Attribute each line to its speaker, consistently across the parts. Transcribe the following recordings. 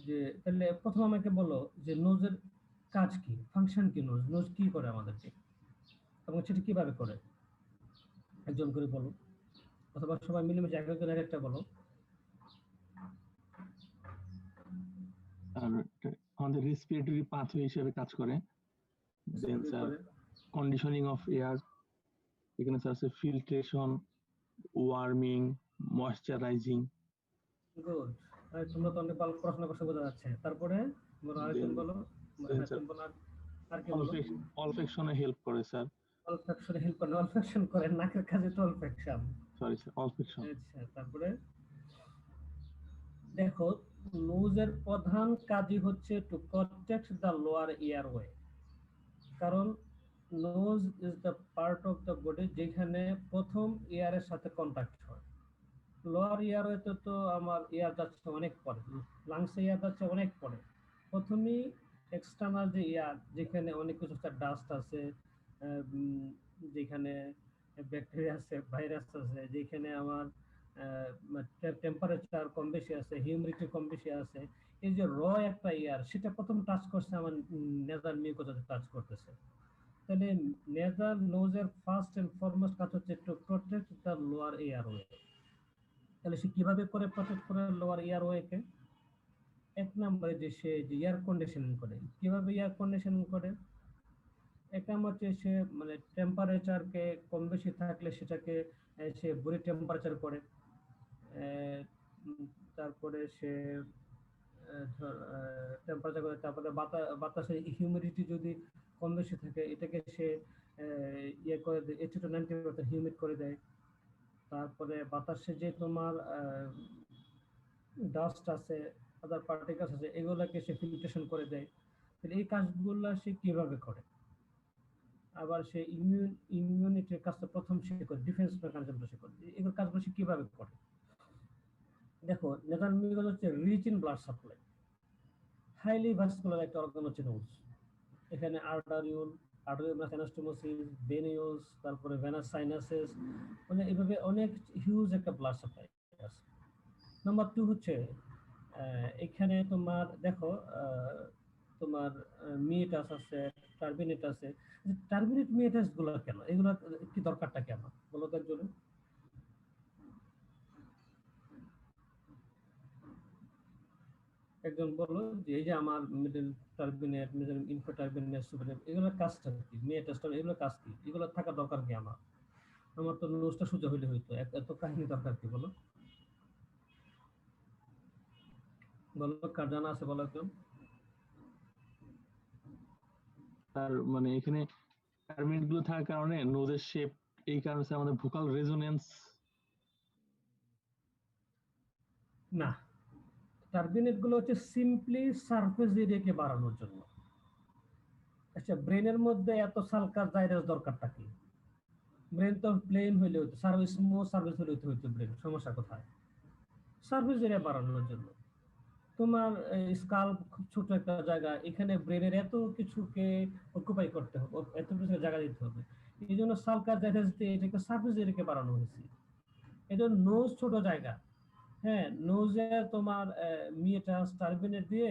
Speaker 1: যে তাহলে প্রথম আমাকে বলো যে নোজের কাজ কি, ফাংশন কি, নোজ নোজ কি করে আমাদেরকে এবং সেটা কিভাবে করে, একজন করে বলো, অথবা সবাই মিলেমিশে এক একজন এক একটা বলো।
Speaker 2: আর আমাদের রেসপিরেটরি পাথওয়ে হিসেবে কাজ করে। দেন
Speaker 1: কি
Speaker 2: স্যার
Speaker 1: করে?
Speaker 2: কন্ডিশনিং অফ এয়ার, এখানে স্যার আছে ফিল্ট্রেশন, ওয়ার্মিং, ময়েশ্চারাইজিং।
Speaker 1: গুড। তোমরা তো অনেক ভালো পড়াশোনা করছো বোঝা যাচ্ছে। তারপরে বলো,
Speaker 2: দেন
Speaker 1: আরেকজন বলো।
Speaker 2: দেন
Speaker 1: হ্যাঁ,
Speaker 2: স্যার
Speaker 1: তুমি বলো, আর কি বলো?
Speaker 2: অলফেকশনে হেল্প করে স্যার।
Speaker 1: অলফ্যাকশনে হেল্প করে? অলফ্যাকশন করে? নাকের কাজে তো অলফ্যাকশন।
Speaker 2: Sorry sir, অলফেকশন।
Speaker 1: আচ্ছা, তারপরে দেখো, নোজের প্রধান কাজই হচ্ছে to protect the lower airway. কারণ nose is the part of the body যেখানে প্রথম এয়ারের সাথে কন্ট্যাক্ট হয়। লোয়ার এয়ারওয়েতে তো আমার এয়ার যাচ্ছে অনেক পরে, লাংসে এয়ার যাচ্ছে অনেক পরে। প্রথমেই এক্সটার্নাল যে এয়ার, যেখানে অনেক কিছু ডাস্ট আছে, যেখানে ব্যাকটেরিয়া আছে, ভাইরাস আছে, যেখানে আমার টেম্পারেচার কম বেশি আছে, হিউমিডিটি কম বেশি আছে, এই যে একটা এয়ার, সেটা প্রথম টাচ করছে আমার নেজাল মিউকোসাতে টাচ করতেছে। তাহলে নেজাল নোজের ফার্স্ট এন্ড ফরমোস্ট কাজ হচ্ছে to protect the lower airway. তাহলে সে কিভাবে করে প্রটেক্ট করে লোয়ার এয়ারওয়েকে? এক নম্বরে যে সে যে এয়ার কন্ডিশনিং করে। কিভাবে এয়ার কন্ডিশনিং করে? এক নম্বর হচ্ছে সে মানে টেম্পারেচারকে কম বেশি থাকলে সেটাকে সে বডি টেম্পারেচার করে। আহ, তারপরে সে টেম্পারেচার করে, তারপরে বাতাসের হিউমিডিটি যদি কম বেশি থাকে এটাকে সে ইয়ে করে দেয়, 80 to 90% হিউমিড করে দেয়। তারপরে বাতাসে যে তোমার ডাস্ট আছে, আদার পার্টিকেলস আছে, এগুলোকে সে ফিল্ট্রেশন করে দেয়। তাহলে এই কাজগুলো সে কিভাবে করে? আবার সে ইমিউনিটির কাজটা প্রথম সে করে, ডিফেন্স মেকানিজমটা সে করে। এগুলো কাজগুলো সে কিভাবে করে? দেখো, নেজাল মিউকাস হচ্ছে rich in blood supply, highly vascular একটা অর্গান হচ্ছে নোজ। এখানে আর্টারিউল, আর্টারিওল অ্যানাস্টোমোসিস, ভেনিউস, তারপরে ভেনাস সাইনাসেস, মানে এইভাবে অনেক হিউজ একটা ব্লাড সাপ্লাই আছে। নাম্বার 2 হচ্ছে এখানে তোমার দেখো তোমার মিয়েটাস আছে, টার্বিনেট আছে। টার্বিনেট মিয়েটাস গুলো কেন, এগুলো কি দরকারটা কেন বলো তো একজন? একজন বলো যে এই যে আমার middle turbinate, middle info turbinate, super, এগুলোর কাজটা কি? মিয়েটাস, এগুলোর কাজ কি? এগুলো থাকা দরকার কি আমার? আমার তো নোজটা সোজা হইলে হইতো, এত কাহিনী দরকার কি বলো? বলো, কার জানা আছে বলো একজন?
Speaker 2: তার মানে এখানে টার্মিনেট গুলো থাকার কারণে নোজের শেপ, এই কারণে স্যার আমাদের ভোকাল রেজোনেন্স।
Speaker 1: না, টার্বিনেট গুলো হচ্ছে সিম্পলি সারফেস এরিয়াকে বাড়ানোর জন্য। আচ্ছা, ব্রেনের মধ্যে এত সালকার জাইরাস দরকারটা কি? ব্রেন তো প্লেন হইলে হইতো, সার্ভিস স্মুথ সার্ভিস হইলে হইতো ব্রেন, সমস্যা কোথায়? সার্ভিস এরিয়া বাড়ানোর জন্য। তোমার স্কাল খুব ছোট একটা জায়গা, এখানে ব্রেনের এত কিছুকে অকুপাই করতে হবে, এত কিছু জায়গা দিতে হবে। এই জন্য সালকার জাইরাস দিয়ে এটাকে সার্ভিস এরিয়াকে বাড়ানো হয়েছে। এই জন্য নোজ ছোট জায়গা, হ্যাঁ, নোজে তোমার মিয়েটাস টার্বিনেট দিয়ে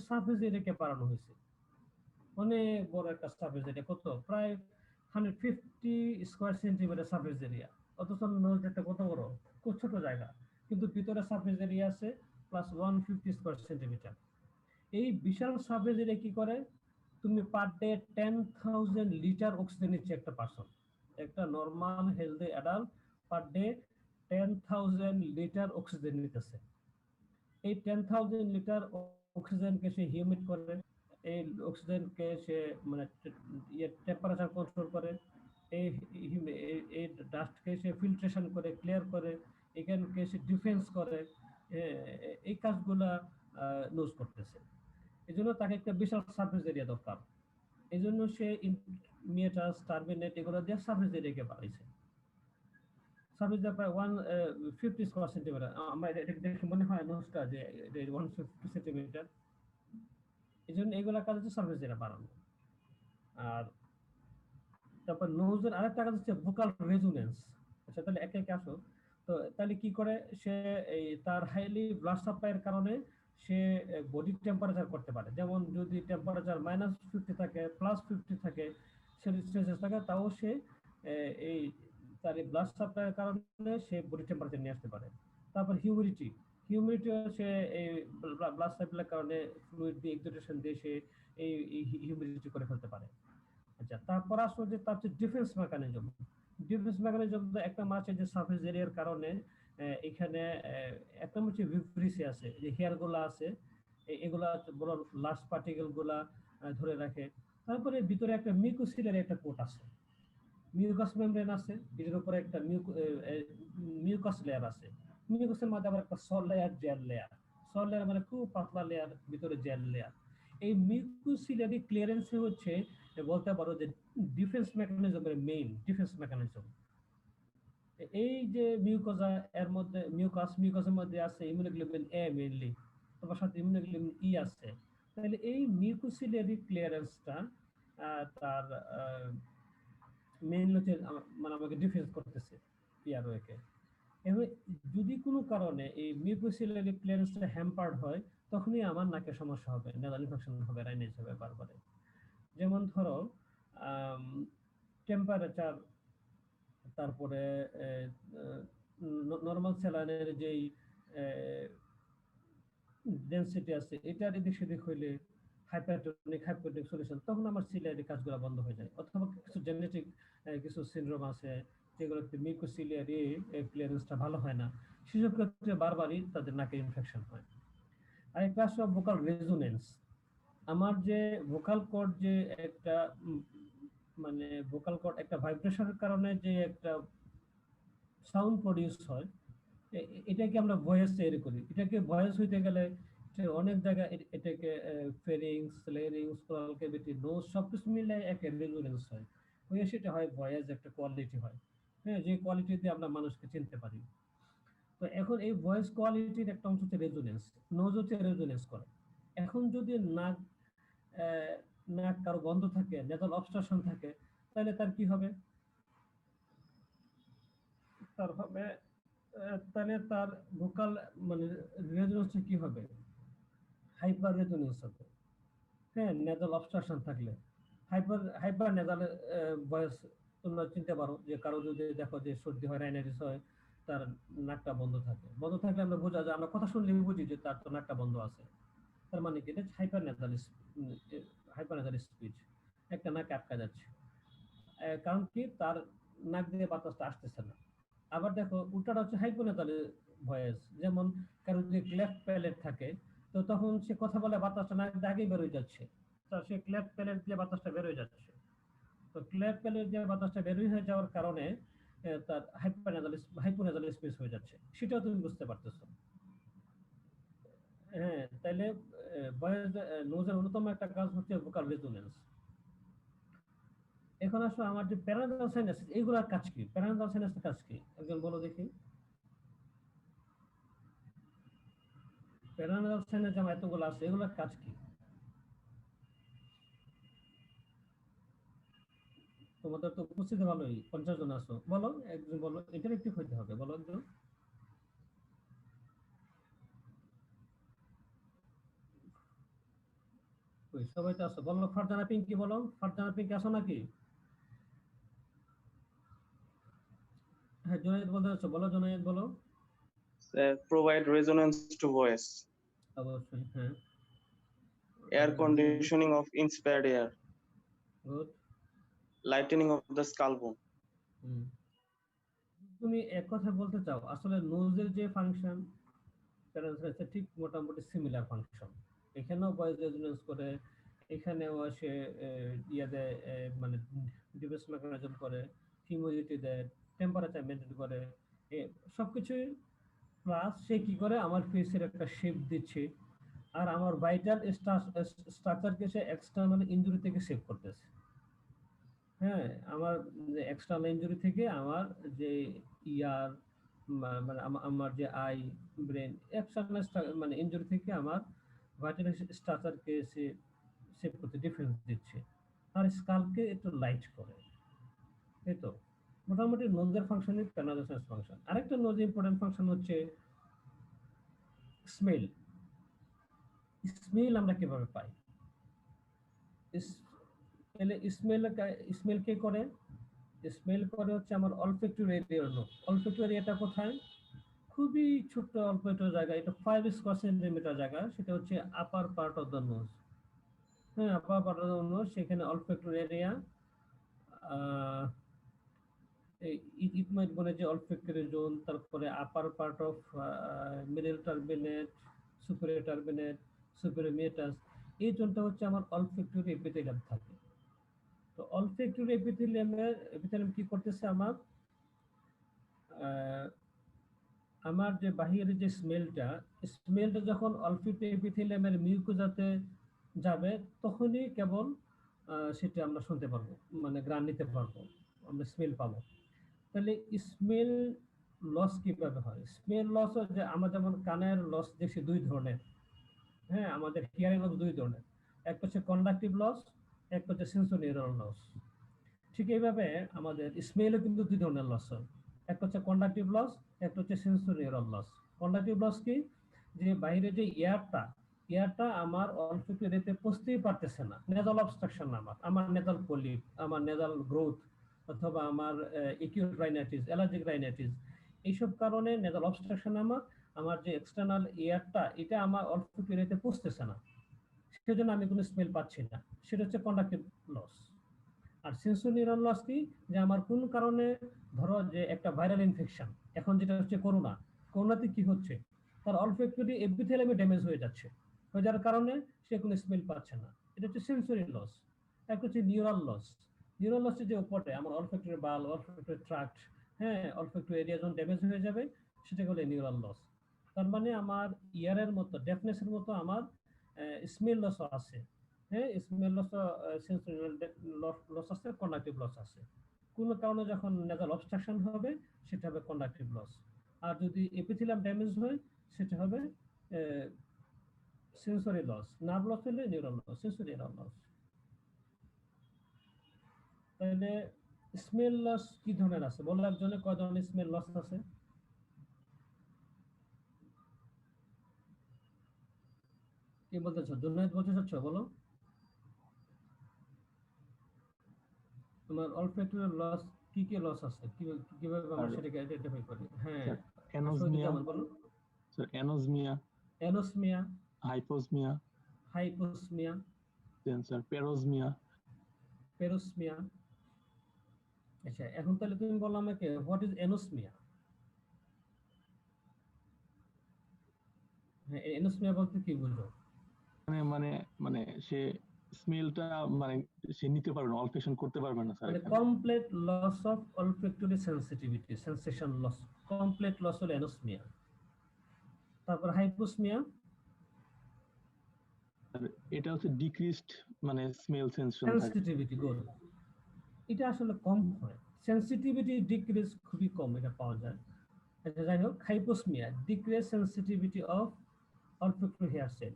Speaker 1: সার্ভিস এরিয়াকে বাড়ানো হয়েছে। অনেক বড় একটা সার্ফেস এরিয়া, কত প্রায় 150 স্কোয়ার সেন্টিমিটার সার্ফেস এরিয়া। অথচ নোজটা কত বড়, খুব ছোট জায়গা, কিন্তু ভিতরে সার্ফেস এরিয়া আছে প্লাস 150 স্কোয়ার সেন্টিমিটার। এই বিশাল সার্ফেস এরিয়া কি করে? তুমি পার ডে 10,000 লিটার অক্সিজেন নিচ্ছে একটা পার্সন। একটা normal healthy adult per day 10,000 litre oxygen নিতেছে। এই 10,000 লিটার অক্সিজেনকে সে হিউমিড করে, এই অক্সিজেনকে সে মানে টেম্পারেচার কন্ট্রোল করে, এই এই ডাস্টকে সে ফিল্ট্রেশন করে, ক্লিয়ার করে, এখানকে সে ডিফেন্স করে। এই কাজগুলা নোজ করতেছে। এই জন্য তাকে একটা বিশাল সার্ভিস এরিয়া দরকার। এই জন্য সে মিয়েটাস টার্বিনেট এগুলো দিয়ে সার্ভিস এরিয়াকে বাড়াইছে। সার্ভিস প্রায় 150 স্কোয়ার সেন্টিমিটার। আমার এটা দেখে মনে হয় নোজটা যে 150 সেন্টিমিটার। এই জন্য এগুলা কাজ হচ্ছে সার্ভিস এরিয়া বাড়ানো। আর তারপর নোজের আরেকটা কাজ হচ্ছে ভোকাল রেজোনেন্স। আচ্ছা, তাহলে একে একে আসো। তো তাহলে কি করে সে? এই তার হাইলি ব্লাড সাপ্লাইয়ের কারণে সে বডি টেম্পারেচার করতে পারে। যেমন যদি টেম্পারেচার -50 থাকে, +50 থাকে, সেলসিয়াস থাকে, তাও সে এই তার এই ব্লাড সাপ্লাইয়ের কারণে সে বডি টেম্পারেচার নিয়ে আসতে পারে। তারপর হিউমিডিটিও সে এই ব্লাড সাপ্লাইয়ের কারণে ফ্লুইড দিয়ে এক্সোটেশন দিয়ে সে এই হিউমিডিটি করে ফেলতে পারে। আচ্ছা, তারপর আসলে যে তার যে ডিফেন্স মেকানিজম, একটা মাছের যে সারফেস এরিয়ার কারণে এখানে একটা হচ্ছে ভিব্রিসি আছে, যে হেয়ার গুলা আছে, এগুলা বড় লার্জ পার্টিকেল গুলা ধরে রাখে। তারপরে ভিতরে একটা মিউকোসিলের একটা কোট আছে, মিউকাস মেমব্রেন আছে, এটার উপরে একটা মিউকাস লেয়ার আছে। মিউকাসের মধ্যে আবার একটা সল লেয়ার, জেল লেয়ার। সল লেয়ার মানে খুব পাতলা লেয়ার, ভিতরে জেল লেয়ার। এই মিউকোসিলারি ক্লিয়ারেন্স হচ্ছে বলতে পারো যে ডিফেন্স মেকানিজমের মেইন ডিফেন্স মেকানিজম। এই যে মিউকোজা, এর মধ্যে মিউকাসের মধ্যে আছে ইমিউনোগ্লোবিন এ মেইনলি, তোমার সাথে ইমিউনোগ্লোবিন ই আছে। তাহলে এই মিউকোসিলারি ক্লিয়ারেন্সটা তার মেইনলি হচ্ছে মানে আমাকে ডিফেন্স করতেছে পিআরওকে। এবার যদি কোনো কারণে এই মিউকোসিলারি ক্লিয়ারেন্সটা হ্যাম্পার্ড হয়, তখনই আমার নাকে সমস্যা হবে, নেজাল ইনফেকশন হবে, রাইনাইটিস হবে বারবারে। যেমন ধরো টেম্পারেচার, তারপরে নরমাল স্যালাইনের যেই ডেনসিটি আছে, এটার এদিক সেদিক হইলে হাইপারটোনিক সলিউশন, তখন আমার সিলিয়ারি কাজগুলো বন্ধ হয়ে যায়। অথবা কিছু জেনেটিক কিছু সিনড্রোম আছে যেগুলোতে মিউকোসিলিয়ারি ক্লিয়ারেন্সটা ভালো হয় না, সেসব ক্ষেত্রে বারবারই তাদের নাকে ইনফেকশন হয়। আর একটা আসলে ভোকাল রেজোনেন্স, আমার যে ভোকাল কর্ড যে একটা মানে ভোকাল কর্ড একটা ভাইব্রেশনের কারণে যে একটা সাউন্ড প্রডিউস হয়, এটাকে আমরা ভয়েস তৈরি করি। এটাকে ভয়েস হইতে গেলে অনেক জায়গায় এটাকে ফেরিংস, লেরিংস, কোরাল ক্যাভিটি, নোজ সবকিছু মিলে একটা রেজোনেন্স হয়, হয়ে সেটা হয় ভয়েস, একটা কোয়ালিটি হয়। হ্যাঁ, যে কোয়ালিটি দিয়ে আমরা মানুষকে চিনতে পারি। তো এখন এই ভয়েস কোয়ালিটির একটা অংশ হচ্ছে রেজোনেন্স, নোজ হচ্ছে রেজোনেন্স করে। এখন যদি নাক নাক কারো বন্ধ থাকে, নেজাল অবস্ট্রাকশন থাকে, তাহলে তার কি হবে? তার হবে তাহলে তার ভোকাল মানে রেজোনেন্সটা কি হবে? হাইপার রেজোনেন্স হবে। হ্যাঁ, নেজাল অবস্ট্রাকশন থাকলে হাইপার নেজাল ভয়েস, তোমরা চিনতে পারো যে কারো যদি দেখো যে সর্দি হয়, রাইনাইটিস হয়, তার নাকটা বন্ধ থাকে। বন্ধ থাকলে আমরা বোঝা যায়, আমরা কথা শুনলে বুঝি যে তার তো নাকটা বন্ধ আছে। তার মানে কি? এটা হাইপার নেজাল স্পিচ, একটা নাক আটকা যাচ্ছে। কারণ কি? তার নাক দিয়ে বাতাসটা আসতেছে না। আবার দেখো উল্টাটা হচ্ছে হাইপোনেজাল ভয়েস। যেমন কারো যদি ক্লেফট প্যালেট থাকে, তো তখন সে কথা বলে বাতাসটা নাক দিয়ে আগেই বেরোয় যাচ্ছে, তো সে ক্লেফট প্যালেট দিয়ে বাতাসটা বেরোয় যাচ্ছে। তো ক্লেফট প্যালেট দিয়ে বাতাসটা বেরোয় হয়ে যাওয়ার কারণে তার হাইপোনেজাল স্পেস হয়ে যাচ্ছে, সেটাও তুমি বুঝতে পারতেছো। হ্যাঁ, তাইলে ভয়েস নোজের অন্যতম একটা কাজ হচ্ছে ভোকাল রেজোনেন্স। এখন আসলে আমার যে প্যারানাজাল সাইনাস, এইগুলোর কাজ কি? প্যারানাজাল সাইনাসের কাজ কি একজন বলো দেখি। প্যারানাজাল সাইনাস যেমন এতগুলো আছে, এগুলোর কাজ কি? তোমাদের তো উপস্থিতি ভালোই, 50 জন আছো, বলো একজন, বলো, ইন্টারেক্টিভ হইতে হবে, বলো একজন। ওই সবাই তো আছো, বলো। ফারজানা পিঙ্কি, বলো। ফারজানা পিঙ্কি আসো নাকি? হ্যাঁ, জুনায়েদ বলতে আছো, বলো জুনায়েদ, বলো।
Speaker 3: Provide resonance to voice.
Speaker 1: অবশ্যই, হ্যাঁ।
Speaker 3: Air conditioning of inspired air.
Speaker 1: Good.
Speaker 3: Lightening of the skull bone.
Speaker 1: তুমি এক কথা বলতে চাও, আসলে নোজের যে ফাংশন প্যারানাজাল ঠিক মোটামুটি সিমিলার ফাংশন। এখানেও ভয়েস রেজোনেন্স করে, এখানেও সে ইয়ে দেয়, মানে ডিফেন্স মেকানিজম করে, হিউমিডিটি দেয়, টেম্পারেচার মেনটেন করে, সবকিছুই। প্লাস সে কি করে? আমার ফেসের একটা শেপ দিচ্ছে, আর আমার ভাইটাল স্ট্রাকচারকে সে এক্সটার্নাল ইনজুরি থেকে সেভ করতেছে। হ্যাঁ, আমার এক্সটার্নাল ইনজুরি থেকে আমার যে ইয়ার মানে আমার যে আই, ব্রেন, এক্সটার্নাল মানে ইনজুরি থেকে আমার ভাইটাল স্ট্রাকচারকে সে সেভ করতে ডিফেন্স দিচ্ছে, আর স্কালকে একটু লাইট করে। এই তো মোটামুটি নোজের ফাংশনই প্যারানাজাল ফাংশন। আরেকটা নোজ ইম্পর্টেন্ট ফাংশন হচ্ছে স্মেল। স্মেল আমরা কিভাবে পাই? স্মেল কে করে? স্মেল করে হচ্ছে আমার অলফ্যাক্টরি এরিয়ার লোক। অলফ্যাক্টরি এরিয়াটা কোথায়? খুবই ছোট্ট অল্প একটা জায়গা, এটা 5 স্কয়ার সেন্টিমিটার জায়গা, সেটা হচ্ছে upper part of the nose. হ্যাঁ, upper part of the nose, সেখানে অলফ্যাক্টরি এরিয়া, ইট মাইট বলে যে অলফ্যাক্টরি জোন, তারপরে upper part of middle turbinate, superior turbinate, superior meatus, এই জোনটা হচ্ছে আমার অলফ্যাক্টরি এপিথেলিয়াম থাকে। তো অলফ্যাক্টরি এপিথেলিয়াম কি করতেছে আমার যে বাহিরের যে স্মেলটা যখন অলফ্যাক্টরি এপিথেলিয়ামের মিউকোজাতে যাবে, তখনই কেবল সেটা আমরা শুনতে পারবো, মানে ঘ্রাণ নিতে পারবো, আমরা স্মেল পাবো। তাহলে স্মেল লস কিভাবে হয়? স্মেল লস যে আমরা যেমন কানের লস দেখছি 2 ধরনের। হ্যাঁ, আমাদের হিয়ারিং লস 2 ধরনের, একটা হচ্ছে কন্ডাকটিভ লস, একটা হচ্ছে সেন্সোরিয়াল লস। ঠিক এইভাবে আমাদের স্মেলও কিন্তু 2 ধরনের লস হয়, একটা হচ্ছে কন্ডাকটিভ লস, একটা হচ্ছে সেন্সোরিয়াল লস। কন্ডাকটিভ লস কি? যে বাইরে যে এয়ারটা আমার অলফ্যাক্টরি এরিয়াতে পৌঁছতেই পারতেছে না, নেজাল অবস্ট্রাকশন, আমার নেজাল পলিপ, আমার নেজাল গ্রোথ, অথবা আমার একিউট রাইনাইটিস, অ্যালার্জিক রাইনাইটিস, এইসব কারণে নেজাল অবস্ট্রাকশন, আমার যে এক্সটার্নাল এয়ারটা এটা আমার অলফ্যাক্টরি এরিয়াতে পৌঁছতেছে না, সেজন্য আমি কোনো স্মেল পাচ্ছি না, সেটা হচ্ছে কন্ডাকটিভ লস। আর সেন্সোরিয়াল লস কি? যে আমার কোন কারণে, ধরো যে একটা ভাইরাল ইনফেকশন, এখন যেটা হচ্ছে করোনাতে কি হচ্ছে, তার অলফ্যাক্টরি এপিথেলিয়ামে ড্যামেজ হয়ে যাচ্ছে, হয়ে যাওয়ার কারণে সে কোনো স্মেল পাচ্ছে না, এটা হচ্ছে সেন্সরি লস। একটা হচ্ছে নিউরাল লস। নিউরাল লসের যে উপরে আমার অলফ্যাক্টরি বাল, অলফ্যাক্টরি ট্রাক্ট, হ্যাঁ, অলফ্যাক্টরি এরিয়া যখন ড্যামেজ হয়ে যাবে, সেটা হলো নিউরাল লস। তার মানে আমার ইয়ারের মতো, ডেফনেসের মতো আমার স্মেল লসও আছে। হ্যাঁ, স্মেল লস, সেন্সোরিয়াল লস আছে, কন্ডাকটিভ লস আছে। কোনো কারণে যখন নেজাল অবস্ট্রাকশন হবে, সেটা হবে কন্ডাকটিভ লস। আর যদি এপিথেলিয়াম ড্যামেজ হয়, সেটা হবে সেন্সরি লস। নার্ভ লস হলে নিউরাল লস, সেন্সোরিয়াল লস। তাহলে স্মেল লস কি ধরনের আছে বলো, একজনে কয় ধরনের স্মেল লস আছে? কি বলতে চাচ্ছ? জুনায়েদ বলতে চাচ্ছ, বলো। তোমার অলফ্যাক্টরি লস কি কি লস আছে, কিভাবে আমরা সেটাকে আইডেন্টিফাই করি? হ্যাঁ,
Speaker 2: অ্যানোজমিয়া,
Speaker 1: বলো।
Speaker 2: অ্যানোজমিয়া,
Speaker 1: অ্যানোসমিয়া,
Speaker 2: হাইপোসমিয়া,
Speaker 1: হাইপোসমিয়া,
Speaker 2: স্যার পেরোজমিয়া।
Speaker 1: পেরোসমিয়া। আচ্ছা, এখন তাহলে তুমি বলো আমাকে, হোয়াট ইজ অ্যানোসমিয়া? হ্যাঁ, অ্যানোসমিয়া বলতে কি বুঝো?
Speaker 2: মানে মানে মানে সে স্মেলটা মানে সে নিতে পারবে না, অলফেশন করতে পারবে না স্যার
Speaker 1: মানে
Speaker 2: এখানে।
Speaker 1: Complete loss of olfactory sensitivity, sensation loss, complete loss হলো অ্যানোসমিয়া। তারপর হাইপোসমিয়া।
Speaker 2: আর এটা হচ্ছে ডিক্রিজড মানে স্মেল সেন্সেশন থাকে।
Speaker 1: Sensitivity, good. এটা আসলে কম হয়, সেন্সিটিভিটি ডিক্রিজ খুবই কম এটা পাওয়া যায়। আচ্ছা, যাই হোক, hyposmia, decrease sensitivity of olfactory hair cell.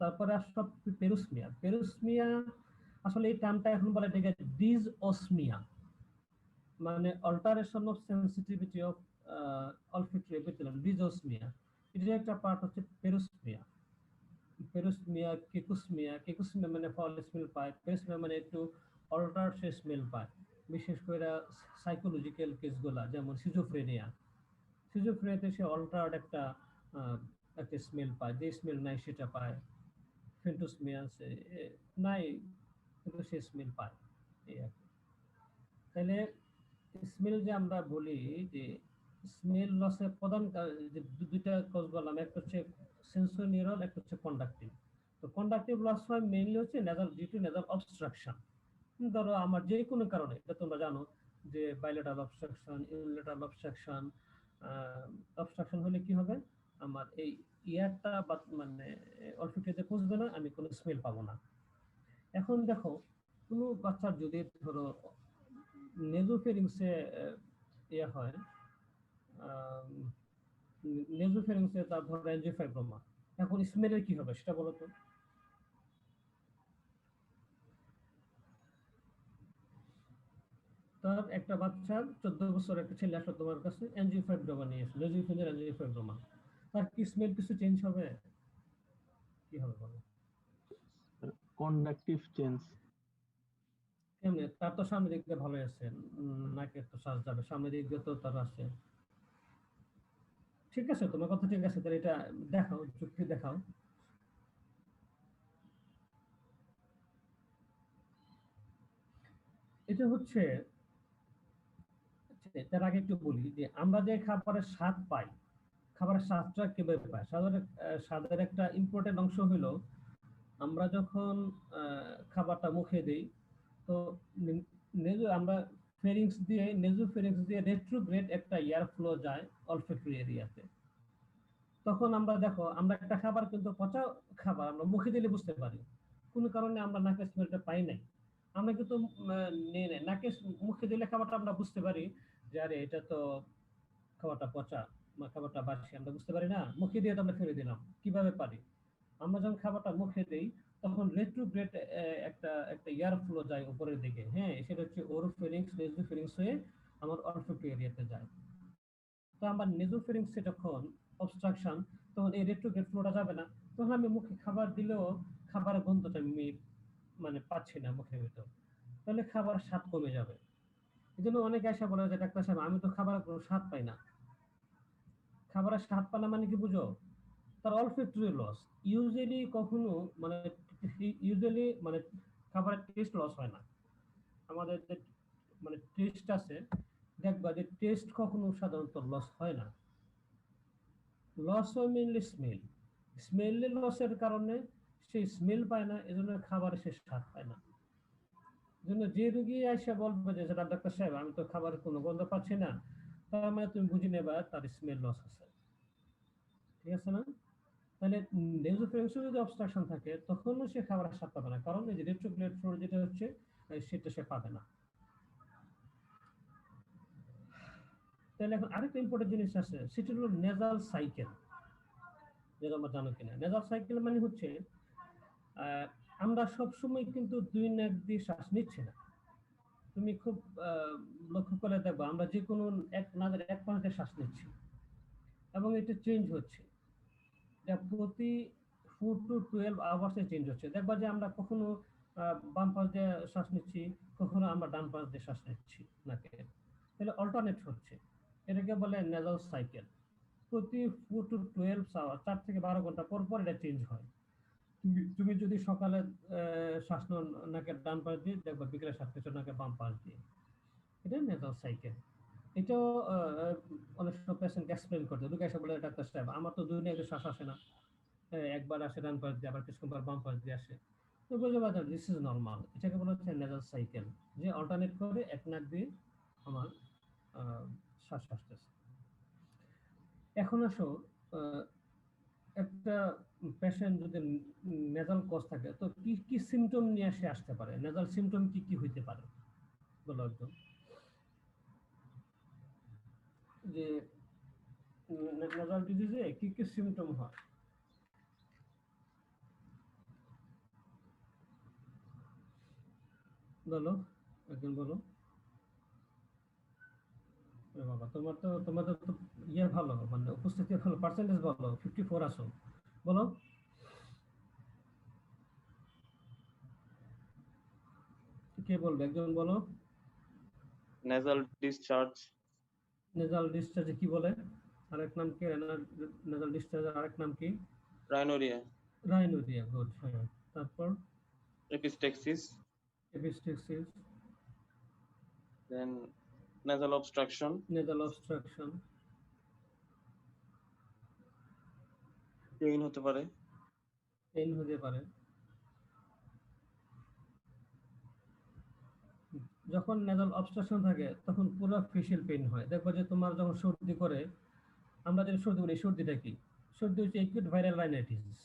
Speaker 1: তারপরে আসলো পেরোসমিয়া। পেরোসমিয়া আসলে এই টার্মটা এখন বলা ঠিক আছে ডিসঅসমিয়া, মানে alteration of sensitivity of olfactory epithelium, dysosmia. এটা একটা পার্ট হচ্ছে পেরোসমিয়া। পেরোসমিয়া, কেকুসমিয়া মানে ফাউল স্মেল পায়, পেরোসমিয়া মানে একটু অল্টার সে স্মেল পায়, বিশেষ করে সাইকোলজিক্যাল কেসগুলা, যেমন সিজোফ্রেনিয়াতে সে অল্টার্ড একটা একটা স্মেল পায়, যে স্মেল নাই সেটা পায়। ফেন্টোসমিয়া নাই, কিন্তু সে স্মেল পায়, এই আর কি। তাহলে স্মেল যে আমরা বলি যে স্মেল লসের প্রধান যে দুইটা কজ বললাম, একটা হচ্ছে সেন্সরি নিউরাল, একটা হচ্ছে কন্ডাক্টিভ। তো কন্ডাক্টিভ লস হয় মেইনলি হচ্ছে nasal, due to nasal obstruction. ধরো আমার যে কোনো কারণে, এটা তোমরা জানো যে bilateral obstruction, unilateral obstruction, obstruction হলে কি হবে, আমার এই ইয়ারটা বা মানে অলফ্যাক্টরিতে পৌঁছবে না, আমি কোনো স্মেল পাবো না। এখন দেখো, কোনো বাচ্চার যদি ধরো নেজোফেরিংসে ইয়ে হয়, নেজোফেরিংসে তার ধরো এনজিওফাইব্রোমা, এখন স্মেলের কি হবে সেটা বলো তো। তার একটা বাচ্চার 14 বছর একটা ছেলে আসলো তোমার কাছে, এনজিওফাইব্রোমা নিয়ে এসে, নেজোফেরিংসের এনজিওফাইব্রোমা, তার কি স্মেল কিছু চেঞ্জ হবে? কি হবে বলো?
Speaker 2: Conductive change.
Speaker 1: কেমনে? তার তো সামনের দিক দিয়ে ভালো আছে, নাকে তো শ্বাস যাবে, সামনের দিক দিয়ে তো তার আছে। ঠিক আছে, তোমার কথা ঠিক আছে, তাহলে এটা দেখাও, যুক্তি দেখাও। এটা হচ্ছে, তার আগে একটু বলি যে আমরা যে খাবারের স্বাদ পাই, খাবারের স্বাদটা কিভাবে পাই? স্বাদের একটা ইম্পর্টেন্ট অংশ হলো আমরা যখন খাবারটা মুখে দিই, তো আমরা নেজোফেরিংস দিয়ে রেট্রোগ্রেড একটা এয়ার ফ্লো যায় অলফ্যাক্টরি এরিয়াতে। তখন আমরা দেখো, আমরা একটা খাবার কিন্তু পচা খাবার আমরা মুখে দিলে বুঝতে পারি, কোনো কারণে আমরা নাকের স্মেলটা পাই নাই, আমরা কিন্তু নাকে মুখে দিলে খাবারটা আমরা বুঝতে পারি যে আরে এটা তো খাবারটা পচা বা খাবারটা বাসি, আমরা বুঝতে পারি না, মুখে দিয়ে তো আমরা ফেলে দিলাম। কিভাবে পারি? আমরা যখন খাবারটা মুখে দেই তখন রেট্রোগ্রেড একটা একটা এয়ার ফ্লো যায় উপরের দিকে, হ্যাঁ, সেটা হচ্ছে ওরোফেরিংস নেজোফেরিংস হয়ে আমার অলফ্যাক্টরি এরিয়াতে যায়। তো আমার নেজোফেরিংসে যখন অবস্ট্রাকশন, তখন এই রেট্রোগ্রেড ফ্লোটা যাবে না, তখন আমি মুখে খাবার দিলেও খাবারের গন্ধটা আমি মানে পাচ্ছি না মুখের ভিতর, তাহলে খাবার স্বাদ কমে যাবে। এই জন্য অনেকে এসে বলে যে ডাক্তার সাহেব আমি তো খাবারের কোনো স্বাদ পাই না। খাবারের স্বাদ পানা মানে কি বুঝো? তার অলফ্যাক্টরি লস। ইউজুয়ালি কখনো মানে ইউজুয়ালি মানে খাবারের টেস্ট লস হয় না। আমাদের যে মানে টেস্ট আছে, দেখবা যে টেস্ট কখনো সাধারণত লস হয় না। লস হয় মেনলি স্মেল। স্মেলের লসের কারণে সেই স্মেল পায় না, এজন্য খাবারে সে স্বাদ পায় না। জন্য যে রোগী এসে বলবে যে সেটা ডাক্তার সাহেব আমি তো খাবারের কোনো গন্ধ পাচ্ছি না, তার মানে তুমি বুঝে নেবা তার স্মেল লস আছে। ঠিক আছে না? তাহলে নেজোফেরিংসে যদি অবস্ট্রাকশন থাকে তখনও সে খাবারের স্বাদ পাবে না, কারণ এই যে রেট্রোগ্রেড ফ্লো যেটা হচ্ছে সেটা সে পাবে না। তাহলে এখন আরেকটা ইম্পর্টেন্ট জিনিস আছে, সেটা হলো নেজাল সাইকেল, যেটা আমরা জানো কিনা। নেজাল সাইকেল মানে হচ্ছে আমরা সবসময় কিন্তু দুই নাক দিয়ে শ্বাস নিচ্ছি না। তুমি খুব লক্ষ্য করে দেখবা আমরা যে কোনো নাকের এক পাশ দিয়ে শ্বাস নিচ্ছি এবং এটা চেঞ্জ হচ্ছে, এটা প্রতি 4 to 12 আওয়ার্সে চেঞ্জ হচ্ছে। দেখবা যে আমরা কখনো বাম পাশ দিয়ে শ্বাস নিচ্ছি, কখনো আমরা ডান পাশ দিয়ে শ্বাস নিচ্ছি নাকে, তাহলে অল্টারনেট হচ্ছে। এটাকে বলে নেজাল সাইকেল। প্রতি 4 to 12 আওয়ার, 4 থেকে 12 ঘন্টা পর পর এটা চেঞ্জ হয়। তুমি যদি সকালে শ্বাস নাও নাকের ডান পাশ দিয়ে, দেখবা বিকেলে শ্বাস নিচ্ছ নাকের বাম পাশ দিয়ে। এটা নেজাল সাইকেল। এটাও অনেক সময় পেশেন্টকে এক্সপ্লেন করতে, লোক এসে বলে ডাক্তার সাহেব আমার তো দুই নাকে শ্বাস আসে না, একবার আসে ডান পাশ দিয়ে, আবার কিছুক্ষণ পর বাম পাশ দিয়ে আসে। তো বুঝতে পারছেন দিস ইজ নর্মাল। এটাকে বলা হচ্ছে নেজাল সাইকেল, যে অল্টারনেট করে এক নাক দিয়ে আমার শ্বাস আসতেছে। এখন আসো, একটা পেশেন্ট যদি নেজাল কজ থাকে তো কি কি সিমটম নিয়ে সে আসতে পারে? নেজাল সিমটম কি কি হইতে পারে বলো একদম, যে নেজাল ডিজিজে কি কি সিমটম হয় বলো, একজন বলো। বাবা তোমাদের তো ইয়ে ভালো, মানে উপস্থিতি ভালো, পার্সেন্টেজ ভালো, 54 আসো, বলো। কে বলবে, একজন বলো।
Speaker 3: nasal discharge,
Speaker 1: নেজাল ডিসচার্জে কি বলে? আরেক নাম কি? নেজাল ডিসচার্জের আরেক নাম কি?
Speaker 3: rhinorrhea,
Speaker 1: রাইনোডিয়া, গুড, হ্যাঁ। তারপর
Speaker 3: epistaxis,
Speaker 1: এপিস্টেক্সিস,
Speaker 3: then nasal obstruction,
Speaker 1: nasal obstruction,
Speaker 3: pain হতে পারে,
Speaker 1: পেইন হতে পারে। যখন নেজাল অবস্ট্রাকশন থাকে তখন পুরো ফেশিয়াল পেইন হয়। দেখো যে তোমার যখন সর্দি করে, আমরা যেটা সর্দি বলি, সর্দিটা কি? সর্দি হচ্ছে একিউট ভাইরাল রাইনাইটিস।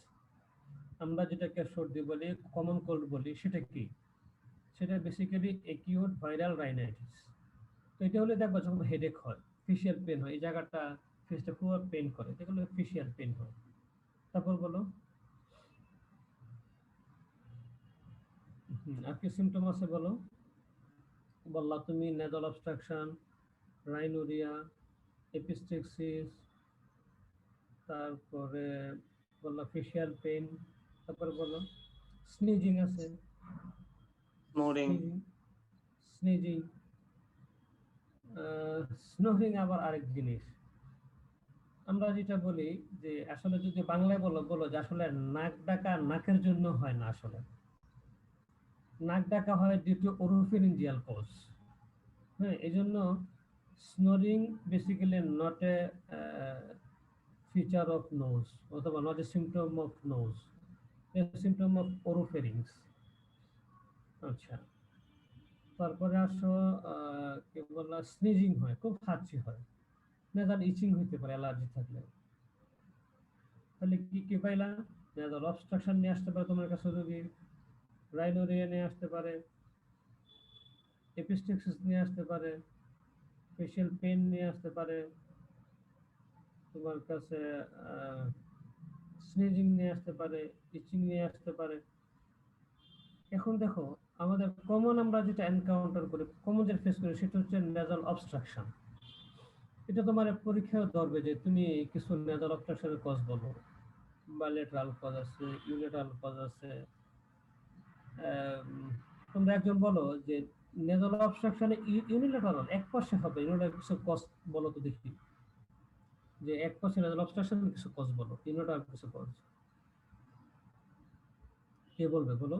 Speaker 1: আমরা যেটাকে সর্দি বলি, কমন কোল্ড বলি, সেটা কি? সেটা বেসিক্যালি একিউট ভাইরাল রাইনাইটিস। তো এটা হলে দেখবো যখন হেডেক হয়, ফেশিয়াল পেন হয়, এই জায়গাটা ফেসটা পুরো পেন করে, এগুলো ফেশিয়াল পেন হয়। তারপর বলো, আর কি সিমটম আছে বলো। বললা তুমি নেজাল অবস্ট্রাকশন, রাইনোরিয়া, এপিস্টেক্সিস, তারপরে বললা ফেশিয়াল পেন, তারপরে বলো স্নিজিং আছে,
Speaker 3: snoring,
Speaker 1: স্নিজিং, স্নোরিং আবার আরেক জিনিস। আমরা যেটা বলি যে আসলে যদি বাংলায় বলো বলো যে আসলে নাক ডাকা নাকের জন্য হয় না, আসলে নাক ডাকা হয় ডিউ টু ওরোফেরিঞ্জিয়াল কজ। হ্যাঁ, এই জন্য snoring basically not a feature of nose অথবা not a symptom of nose, a symptom of oropharynx. আচ্ছা, তারপরে আসো কি বললা, স্নিজিং হয়, খুব হাঁচি হয়, নেজাল ইচিং হইতে পারে অ্যালার্জি থাকলে। তাহলে কি কি পাইলা? নেজাল অবস্ট্রাকশন নিয়ে আসতে পারে তোমার কাছে রোগী, রাইনোরিয়া নিয়ে আসতে পারে, এপিস্টেক্সিস নিয়ে আসতে পারে, ফেশিয়াল পেন নিয়ে আসতে পারে, তোমার কাছে স্নিজিং নিয়ে আসতে পারে, ইচিং নিয়ে আসতে পারে। এখন দেখো আমাদের কমন আমরা যেটা এনকাউন্টার করি, কমন যেটা ফেস করি সেটা হচ্ছে নেজাল অবস্ট্রাকশন। এটা তোমার পরীক্ষায় ধরবে যে তুমি কিছু নেজাল অবস্ট্রাকশনের কজ বলো, বাইলেটারাল কজ আছে, ইউনিলাটারাল কজ আছে। তোমরা একজন বলো যে নেজাল অবস্ট্রাকশনে ইউনিলাটারাল এক পাশে হবে, ইউনিলাটারাল কিছু কজ বলো তো দেখি, যে এক পাশে নেজাল অবস্ট্রাকশন কিছু কজ বলো, ইউনিলাটারাল কিছু কজ। কে বলবে বলো?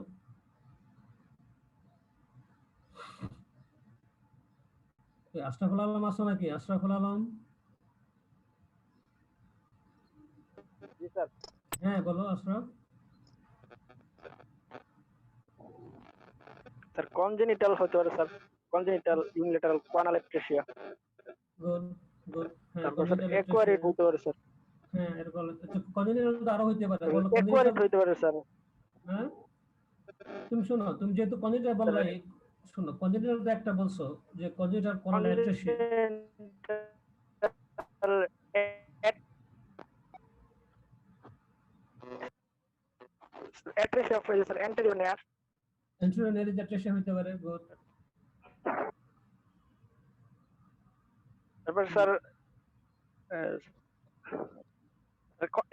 Speaker 1: আশরাফুল আলম আছো নাকি? আশরাফুল আলম,
Speaker 4: জি স্যার।
Speaker 1: হ্যাঁ বলো আশরাফ।
Speaker 4: স্যার কনজেনিটাল হতে পারে sir, congenital unilateral choanal atresia.
Speaker 1: Good, good. হ্যাঁ,
Speaker 4: তারপর স্যার
Speaker 1: কনজেনিটাল
Speaker 4: অ্যাকোয়ারিড
Speaker 1: অ্যাট্রেসিয়া।
Speaker 4: হতে পারে স্যার।
Speaker 1: হ্যাঁ, এর বলো কনজেনিটাল তো আরো হইতে পারে, বলো
Speaker 4: অ্যাকোয়ারিড
Speaker 1: কনজেনিটাল।
Speaker 4: হতে পারে স্যার।
Speaker 1: হ্যাঁ, তুমি শোনো, তুমি যেহেতু কনজেনিটাল বললে, শোনো কনজেনিটাল তো একটা বলছো যে congenital choanal atresia.
Speaker 4: Atresia of sir anterior nares.
Speaker 1: Anterior নেরিজ atresia হইতে পারে, গুড।
Speaker 4: তারপর স্যার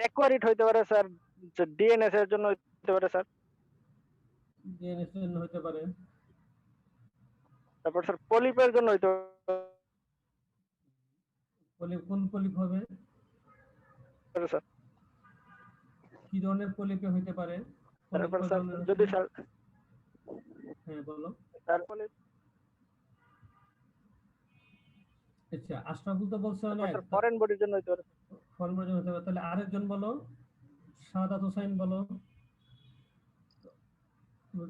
Speaker 4: অ্যাকোয়ারিড হইতে পারে স্যার, ডিএনএস এর জন্য হইতে পারে স্যার।
Speaker 1: ডিএনএস এর জন্য হইতে পারে।
Speaker 4: তারপর স্যার পলিপের জন্য হইতে
Speaker 1: পলিপ, কোন পলিপ হবে?
Speaker 4: পারে স্যার।
Speaker 1: কি ধরনের পলিপে হইতে পারে? পলিপ
Speaker 4: তারপর
Speaker 1: কয়
Speaker 4: স্যার
Speaker 1: ধরনের
Speaker 4: যদি
Speaker 1: আছে?
Speaker 4: স্যার
Speaker 1: হ্যাঁ বলো।
Speaker 4: তারপরে
Speaker 1: আচ্ছা, আশরাফুল তো বলছো অনেক,
Speaker 4: স্যার ফরেন বডির জন্য হইতে পারে।
Speaker 1: ফর্মের জন্য হতে পারে। তাহলে আরেকজন বলো, সাদাত হোসাইন বলো,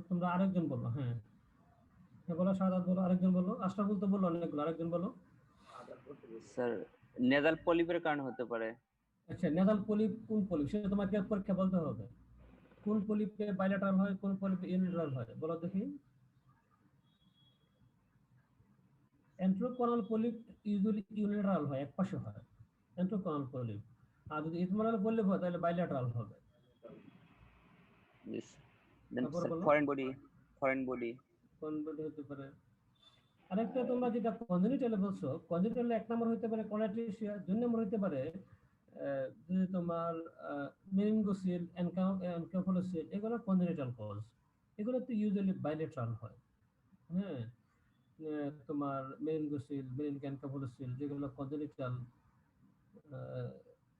Speaker 1: তোমরা আরেকজন বলো। হ্যাঁ, হ্যাঁ বলো, সাদাত বলো, আরেকজন বলো। আশরাফুল তো বললো অনেকগুলো, আরেকজন বলো।
Speaker 5: স্যার নেজাল পলিপের কারণে হতে পারে।
Speaker 1: আচ্ছা, নেজাল পলিপ কোন পলিপ সেটা তোমাকে পরীক্ষা বলতে হবে। কোন পলিপে বাইলেটারাল হয়, কোন পলিপে ইউনিলাটারাল হয়, বলো দেখি। এন্ট্রোকোনাল পলিপ ইউজুয়ালি ইউনিলাটারাল হয়, এক পাশে হয় এন্ট্রোকোনাল পলিপ। আর যদি ইথমোনাল পলিপ হয় তাহলে বাইলেটারাল হবে।
Speaker 5: দেন
Speaker 1: তারপর
Speaker 5: স্যার
Speaker 1: বলো।
Speaker 5: ফরেন বডি
Speaker 1: কোন বডি হতে পারে? আরেকটা তোমরা যেটা কনজেনিটালে বলছো, কনজেনিটালে এক নম্বর হতে পারে কনাট্রিসিয়া, দুই নম্বর হতে পারে যদি তোমার মেনিনগোসিল, এনকেফালোসিল, এগুলো কনজেনিটাল কজ। এগুলো তো ইউজুয়ালি বাইলেটারাল হয়। হ্যাঁ, তোমার মেনিনগোসিল, এনকেফালোসিল যেগুলো কনজেনিটাল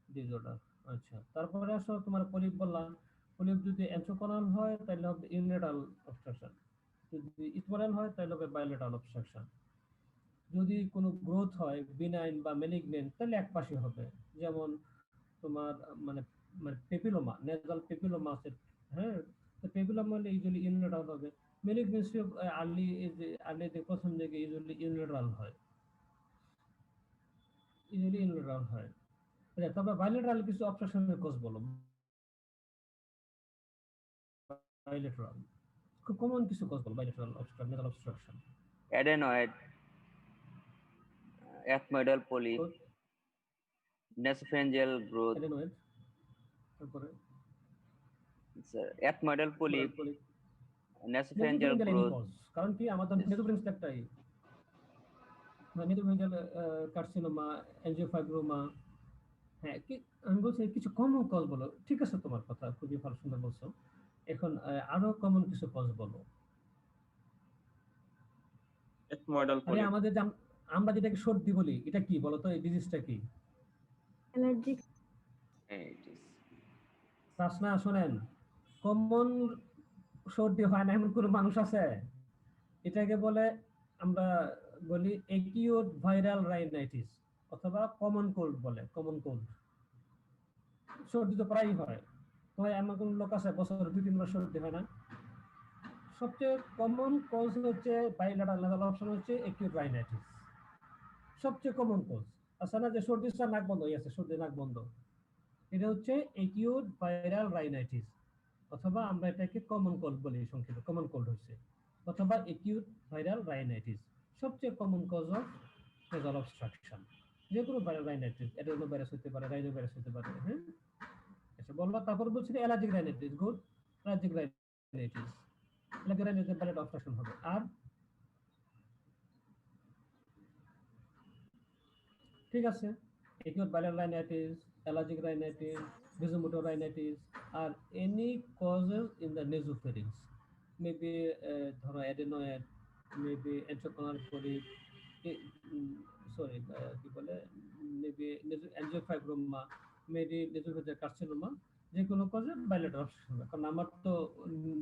Speaker 1: ডিসঅর্ডার। আচ্ছা, তারপরে আসো তোমার পলিপ বললাম, পলিপ যদি এন্ট্রোকোনাল হয় তাহলে হবে ইউনিলেটারাল অবস্ট্রাকশন, যদি ইথমোনাল হয় তাহলে হবে বাইলেটারাল অবস্ট্রাকশন। যদি কোনো গ্রোথ হয় বিনাইন বা মেলিগনেন্ট তাহলে এক পাশে হবে, যেমন তোমার মানে মানে পেপিলোমা, নেজাল পেপিলোমা আছে। হ্যাঁ, তো পেপিলোমা হলে ইউজুয়ালি ইউনিলেটারাল হবে। মেলিগনেন্সি আর্লি প্রথম দিকে ইউজুয়ালি ইউনিলেটারাল হয়, হয়। আচ্ছা, তবে বাইলেটারাল কিছু অবস্ট্রাকশনের কজ বলো। বাইলেটারাল খুব কমন কিছু কজ বলো, bilateral nasal obstruction.
Speaker 5: Adenoid, ethmoidal polyp, nasopharyngeal growth.
Speaker 1: Adenoid, তারপরে
Speaker 5: sir ethmoidal polyp,
Speaker 1: polyp,
Speaker 5: nasopharyngeal
Speaker 1: nasopharyngeal any
Speaker 5: growth.
Speaker 1: Cause, কারণ কি আমাদের নেসোফেরিঞ্জ একটাই, নেসোফেরিঞ্জিয়াল কার্সিনোমা, এনজিওফাইব্রোমা। হ্যাঁ, আমি বলছি কিছু কমন কজ বলো। ঠিক আছে, তোমার কথা খুবই ভালো, সুন্দর বলছো। এখন আরো কমন কিছু কজ বলো।
Speaker 3: ethmoidal
Speaker 1: আরে
Speaker 3: polyp,
Speaker 1: আমাদের যে আমরা যেটাকে সর্দি বলি, এটা কি বলো তো? এই ডিজিজটা কি?
Speaker 6: Allergic
Speaker 5: Rhinitis.
Speaker 1: তাসনা শোনেন, কমন সর্দি হয় না এমন কোনো মানুষ আছে? এটাকে বলে, আমরা বলি একিউট ভাইরাল রাইনাইটিস অথবা কমন কোল্ড বলে। কমন কোল্ড, সর্দি তো প্রায়ই হয়। তোমার এমন কোন লোক আছে বছরে 2-3 বার সর্দি হয় না? সবচেয়ে কমন কজ হচ্ছে বাইলেটারাল নেজাল অপশন হচ্ছে একিউট রাইনাইটিস, সবচেয়ে কমন কজ। আছে না যে সর্দির সাথে নাক বন্ধ হয়ে আছে, সর্দি নাক বন্ধ, এটা হচ্ছে একিউট ভাইরাল রাইনাইটিস, অথবা আমরা এটাকে কমন কোল্ড বলি, সংক্ষেপে কমন কোল্ড হচ্ছে, অথবা একিউট ভাইরাল রাইনাইটিস। সবচেয়ে common cause of nasal obstruction, যে কোনো ভাইরাল রাইনাইটিস, অ্যাডেনো ভাইরাস হতে পারে, রাইনো ভাইরাস হতে পারে। হ্যাঁ, আচ্ছা বলবো। তারপর বলছি allergic rhinitis. Good, allergic rhinitis, allergic rhinitis viral obstruction হবে। আর ঠিক আছে, acute viral rhinitis, allergic rhinitis, vasomotor rhinitis are any causes in the nasopharynx. Maybe ধরো adenoid, maybe endocardial polyp, sorry, কি বলে, maybe angiofibroma, maybe nasopharyngeal carcinoma, যে কোনো কজে বাইলেটার obstruction হবে। কারণ আমার তো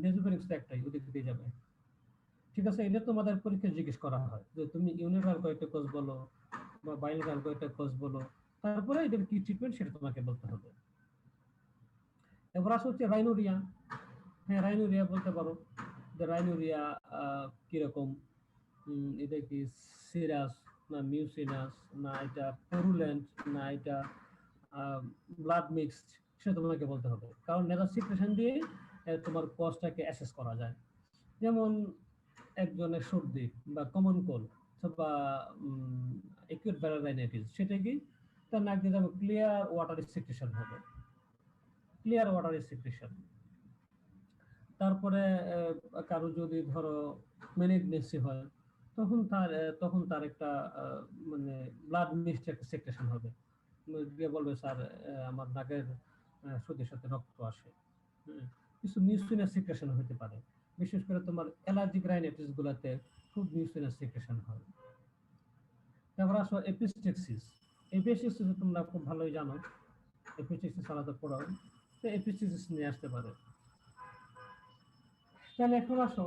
Speaker 1: নেসোফ্যারিংস একটাই, ওদিক দিয়ে যাবে। ঠিক আছে, এটা তোমাদের পরীক্ষায় জিজ্ঞেস করা হয় যে তুমি ইউনিভার্সাল কয়েকটা কজ বলো বা বাইলেটারাল কয়েকটা কজ বলো, তারপরে এটার কি ট্রিটমেন্ট সেটা তোমাকে বলতে হবে। এবার আসা হচ্ছে রাইনোরিয়া। হ্যাঁ, রাইনোরিয়া বলতে পারো যে রাইনোরিয়া কিরকম, এটা কি সিরাস না মিউসিনাস, না এটা পরুলেন্ট, না এটা ব্লাড মিক্সড, সেটা তোমাকে বলতে হবে। কারণ নেজাল সিক্রেশন দিয়ে তোমার কজটাকে অ্যাসেস করা যায়। যেমন একজনের সর্দি বা কমন কোল্ড অথবা একিউট ভাইরাল রাইনাইটিস, সেটা কি তার নাক দিয়ে যাবে ক্লিয়ার ওয়াটার সিক্রেশন হবে, ক্লিয়ার ওয়াটার সিক্রেশন। তারপরে কারো যদি ধরো মেলিগনেন্সি হয়, তখন তার একটা মানে ব্লাড মিক্সড একটা সিক্রেশন হবে, দিয়ে বলবে স্যার আমার নাকের সর্দির সাথে রক্ত আসে। কিছু মিউসিনাস সিক্রেশন হতে পারে, বিশেষ করে তোমার অ্যালার্জিক রাইনাইটিস গুলাতে খুব মিউসিনাস সিক্রেশন হয়। তারপর আসো এপিস্টেক্সিস। এপিস্টেক্সিস তোমরা খুব ভালোই জানো, এপিস্টেক্সিস আলাদা পড়াও, তো এপিস্টেক্সিস নিয়ে আসতে পারে। তাহলে এখন আসো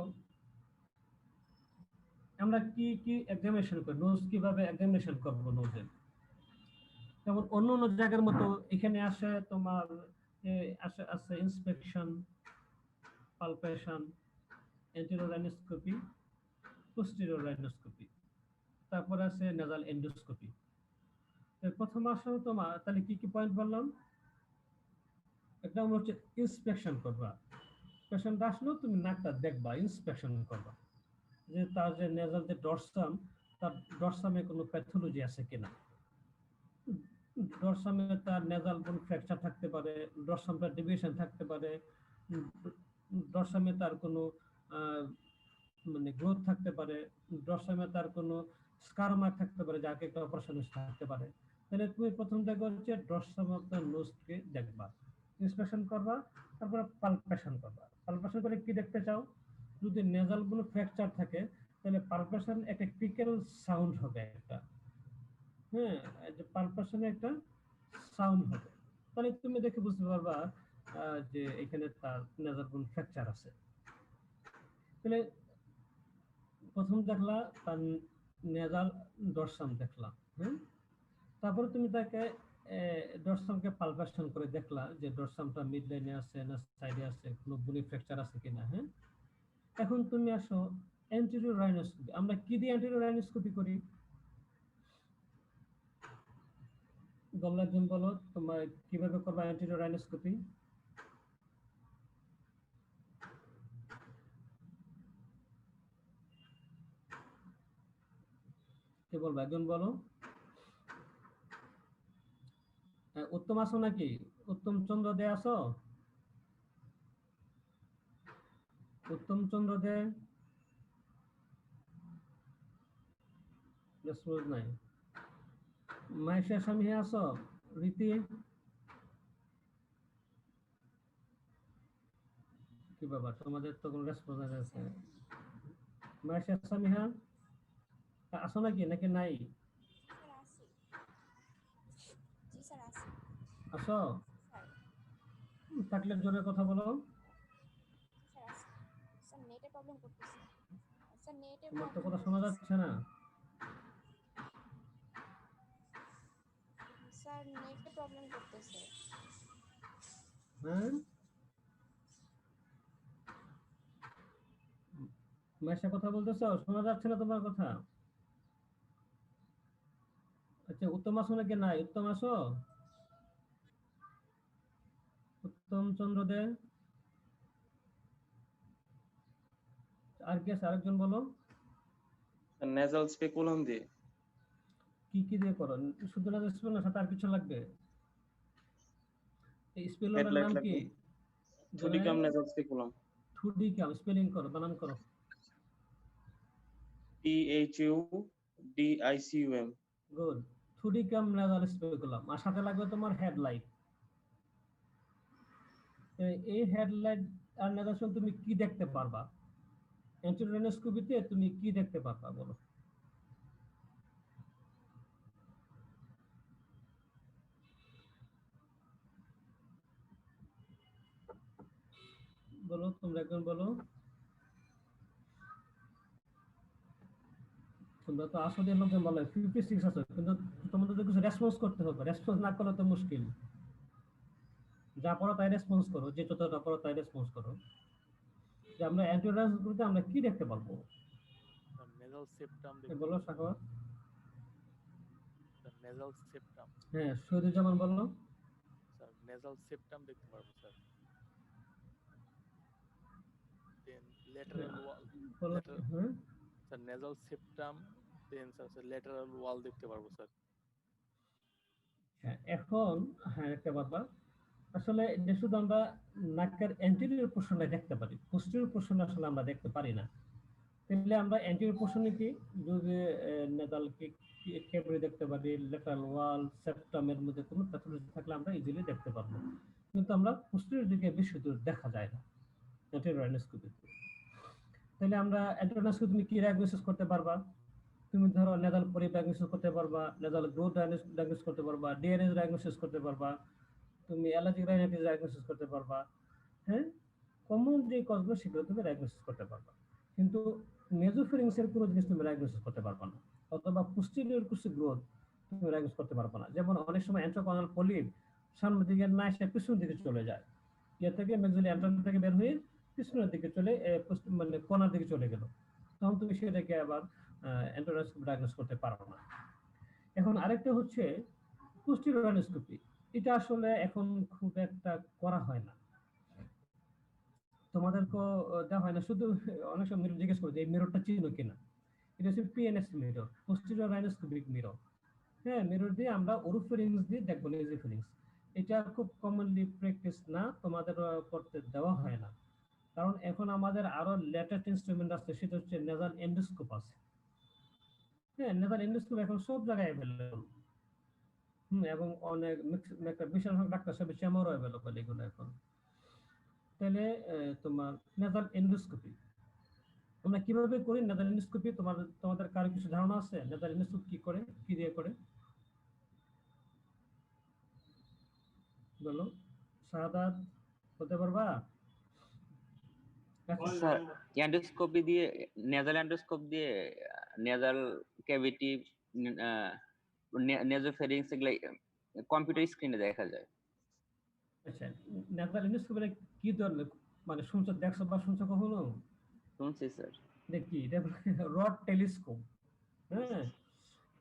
Speaker 1: আমরা কি কি এক্সামিনেশন করি, নোজ কিভাবে এক্সামিনেশন করব নোজের। যেমন অন্য অন্য জায়গার মতো এখানে আসে তোমার আছে inspection, palpation, anterior rhinoscopy, posterior rhinoscopy, তারপর আছে nasal endoscopy। প্রথম আসলে তোমার তাহলে কি কি পয়েন্ট বললাম? একটা হচ্ছে ইন্সপেকশন করবা, পেশেন্ট আসলো তুমি নাকটা দেখবা, ইন্সপেকশন করবা যে তার যে নেজাল যে ডরসাম, তার ডরসামে কোনো প্যাথোলজি আছে কিনা। ডরসামে তার নেজাল বোন ফ্র্যাকচার থাকতে পারে, ডরসামটা ডিভিয়েশন থাকতে পারে, ডরসামে তার কোনো মানে গ্রোথ থাকতে পারে, ডরসামে তার কোনো স্কার মার্ক থাকতে পারে, যাকে একটা অপারেশন থাকতে পারে। তাহলে তুমি প্রথম দেখবা হচ্ছে ডরসাম অফ দ্য নোজকে দেখবা, ইন্সপেকশন করবা, তারপরে পালপেশন করবা। পালপেশন করে কি দেখতে চাও? যদি নেজাল কোনো ফ্র্যাকচার থাকে তাহলে পালপেশন একটা ক্রিকেল সাউন্ড হবে একটা, হ্যাঁ, যে পালপেশনে একটা সাউন্ড হবে। তাহলে তুমি দেখে বুঝতে পারবা যে এখানে তার নেজাল কোন ফ্র্যাকচার আছে। তাহলে প্রথম দেখলা তার নেজাল ডরসাম দেখলা, হ্যাঁ, তারপরে তুমি তাকে ডরসামকে পালপেশন করে দেখলা যে ডরসামটা মিড লাইনে আছে না সাইডে আছে, কোনো বুনি ফ্র্যাকচার আছে কিনা। হ্যাঁ, এখন তুমি আসো অ্যান্টেরিয়র রাইনোস্কোপি। আমরা কি দিয়ে অ্যান্টেরিয়র রাইনোস্কোপি করি? বললো একজন, বলো তোমার কিভাবে করবা অ্যান্টেরিয়র রাইনোস্কোপি? কে বলবো, একজন বলো। উত্তম আছো নাকি? উত্তম চন্দ্র দে আছো? উত্তম চন্দ্র দে নাই। মাহেশা স্বামী আছো? রীতি কি ব্যাপার, তোমাদের তো কোনো রেসপন্স আছে? মায়েশা সামিহা আসো নাকি নাকি নাই?
Speaker 7: স্যার আছি। জি স্যার আছি।
Speaker 1: আসো,
Speaker 7: স্যার
Speaker 1: থাকলে জোরে কথা বলো।
Speaker 7: স্যার আছি। স্যার নেটে প্রবলেম করতেছে। স্যার নেটে
Speaker 1: তোমার তো
Speaker 7: প্রবলেম
Speaker 1: কথা শোনা
Speaker 7: করতেছে।
Speaker 1: যাচ্ছে না।
Speaker 7: স্যার নেটে প্রবলেম করতেছে।
Speaker 1: হ্যাঁ, মায়েশা কথা বলতেছো, শোনা যাচ্ছে না তোমার কথা। আচ্ছা, উত্তম আসো নাকি নাই? উত্তম আসো, উত্তম চন্দ্র দে। আর কি আছে আরেকজন বলো।
Speaker 3: nasal speculum দিয়ে
Speaker 1: কি কি দিয়ে করো? শুধু না স্পেল না, সাথে আর কিছু লাগবে? এই স্পেলের
Speaker 3: headlight
Speaker 1: নাম কি?
Speaker 3: লাগবে thudicum nasal speculum
Speaker 1: Thudicum spelling করো, বানান করো।
Speaker 3: THUDICUM
Speaker 1: good. Thudicum nasal speculum, আর সাথে লাগবে তোমার হেডলাইট। এই হেডলাইট আর নেগেশন তুমি কি দেখতে পারবা? এন্টিরেনোস্কোপিতে তুমি কি দেখতে পারবা বলো? বলো, তোমরা একজন বলো। তোমরা তো আসলে লোকজন বলো 56 আছে, কিন্তু তোমাদের তো কিছু রেসপন্স করতে হবে। রেসপন্স না করলে তো মুশকিল। যা পড়ো তাই রেসপন্স করো, যে যতটা পড়ো তাই রেসপন্স করো। যে আমরা এন্টিরেনোস্কোপিতে আমরা কি দেখতে পারবো?
Speaker 8: nasal septum
Speaker 1: বলো সাখাওয়াত।
Speaker 8: nasal septum
Speaker 1: হ্যাঁ, শহীদুজ্জামান বলো।
Speaker 8: স্যার nasal septum দেখতে পারবো স্যার দেন lateral wall
Speaker 1: বলো।
Speaker 8: lateral
Speaker 1: হ্যাঁ,
Speaker 8: স্যার nasal septum দেন স্যার lateral wall দেখতে পারবো স্যার
Speaker 1: হ্যাঁ, এখন হ্যাঁ একটা ব্যাপার। আসলে এটা শুধু আমরা নাকের অ্যান্টেরিয়র পোর্শনে দেখতে পারি, পোস্টেরিয়র পোর্শনে আসলে আমরা দেখতে পারি না। তাহলে আমরা অ্যান্টেরিয়র পোর্শনে কি যদি নেজাল ক্যাভিটি দেখতে পারি, ল্যাটারাল ওয়াল, সেপ্টামের মধ্যে কোনো প্যাথোলজি থাকলে আমরা ইজিলি দেখতে পারবো, কিন্তু আমরা পোস্টেরিয়র দিকে বেশি দূর দেখা যায় না অ্যান্টেরিয়র এন্ডোস্কোপিতে। তাহলে আমরা অ্যান্টেরিয়র তুমি কি ডায়াগনোসিস করতে পারবা? তুমি ধরো নেজাল পলি ডায়াগনোসিস করতে পারবা, নেজাল গ্রোথ ডায়াগনোসিস করতে পারবা, ডিএনএস ডায়াগনোসিস করতে পারবা, তুমি অ্যালার্জিক রাইনাইটিস ডায়াগনোসিস করতে পারবা। হ্যাঁ, কমন যে কজগুলো সেগুলো তুমি ডায়াগনোসিস করতে পারবা, কিন্তু মেজোফেরিংসের কোনো জিনিস তুমি ডায়াগনোসিস করতে পারবা না, অথবা পোস্টেরিয়র কিছু গ্রোথ তুমি ডায়াগনোসিস করতে পারবা না। যেমন অনেক সময় অ্যান্ট্রোকনাল পলিপ সামনের দিকে না এসে পিছনের দিকে চলে যায়, ইয়ে থেকে মেক্সিলি অ্যান্ট্রোকনাল থেকে বের হয়ে পিছনের দিকে চলে মানে কোনার দিকে চলে গেল, তখন তুমি সেটাকে আবার অ্যান্ট্রোকনাল ডায়াগনোস করতে পারো না। এখন আরেকটা হচ্ছে পোস্টেরিয়র অ্যানোস্কোপি। এটা আসলে এখন খুব একটা করা হয় না, তোমাদেরকে দেওয়া হয় না। শুধু অনেক সময় মিরর জিজ্ঞেস করে যে এই মিররটা চিনো কিনা। এটা হচ্ছে পিএনএস মিরর, পোস্টেরিয়র অ্যানোস্কোপিক মিরর। হ্যাঁ, মিরর দিয়ে আমরা ওরোফেরিংস দিয়ে দেখবো, নেজোফেরিংস। এটা খুব কমনলি প্র্যাকটিস না, তোমাদের করতে দেওয়া হয় না, কারণ এখন আমাদের আরো লেটেস্ট ইনস্ট্রুমেন্ট আছে, সেটা হচ্ছে নেজাল এন্ডোস্কোপ আছে। হ্যাঁ, নেজাল এন্ডোস্কোপ এখন সব জায়গায় অ্যাভেলেবল। এবং অনেক একটা বিশাল সংখ্যক ডাক্তার সাহেব চেম্বারও অ্যাভেলেবল এগুলো এখন। তাহলে তোমার নেজাল এন্ডোস্কোপি আমরা কিভাবে করি? নেজাল এন্ডোস্কোপি তোমাদের কারো কিছু ধারণা আছে নেজাল এন্ডোস্কোপি কি করে, কি দিয়ে করে? বলো, শাহাদাত বলতে পারবা?
Speaker 5: স্যার এন্ডোস্কোপি দিয়ে নেজাল এন্ডোস্কোপ দিয়ে নেজাল ক্যাভিটি নেজোফেরিংস এগুলো কম্পিউটার স্ক্রিনে দেখা যায়।
Speaker 1: আচ্ছা, নেজাল এন্ডোস্কোপি কি ধরনের, মানে শুনছো, দেখছো বা শুনছো কখনো?
Speaker 5: শুনছি স্যার।
Speaker 1: দেখি, এটা রড টেলিস্কোপ। হ্যাঁ,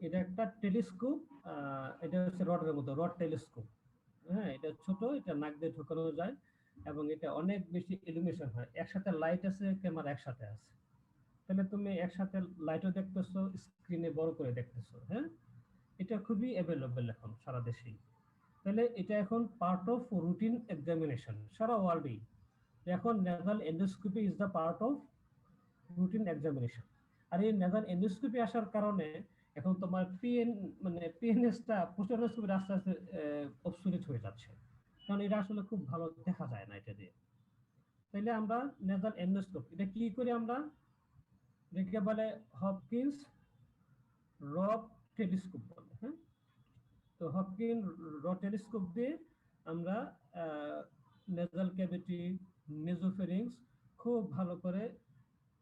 Speaker 1: এটা একটা টেলিস্কোপ, এটা হচ্ছে রডের মতো, রড টেলিস্কোপ। হ্যাঁ, এটা ছোট, এটা নাক দিয়ে ঢোকানো যায়, এবং এটা অনেক বেশি ইলুমিনেশন হয়। একসাথে লাইট আছে, ক্যামেরা একসাথে আছে, তাহলে তুমি একসাথে লাইটও দেখতেছো, স্ক্রিনে বড় করে দেখতেছো। হ্যাঁ, এটা খুবই অ্যাভেলেবল এখন সারা দেশেই। তাহলে এটা এখন পার্ট অফ রুটিন এক্সামিনেশন সারা ওয়ার্ল্ডেই। এখন nasal endoscopy is the part of routine examination. আর এই নেজাল এন্ডোস্কোপি আসার কারণে এখন তোমার পিএনএসটা পোস্টাল এন্ডোস্কোপি আস্তে আস্তে অবসলিট হয়ে যাচ্ছে, কারণ এটা আসলে খুব ভালো দেখা যায় না এটা দিয়ে। তো তাহলে আমরা নেজাল এন্ডোস্কোপ এটা কি করি আমরা, এটাকে বলে হপকিন্স রড টেলিস্কোপ বলে। হ্যাঁ, তো হপকিন্স রড টেলিস্কোপ দিয়ে আমরা নেজাল ক্যাভিটি, নেজোফেরিংস খুব ভালো করে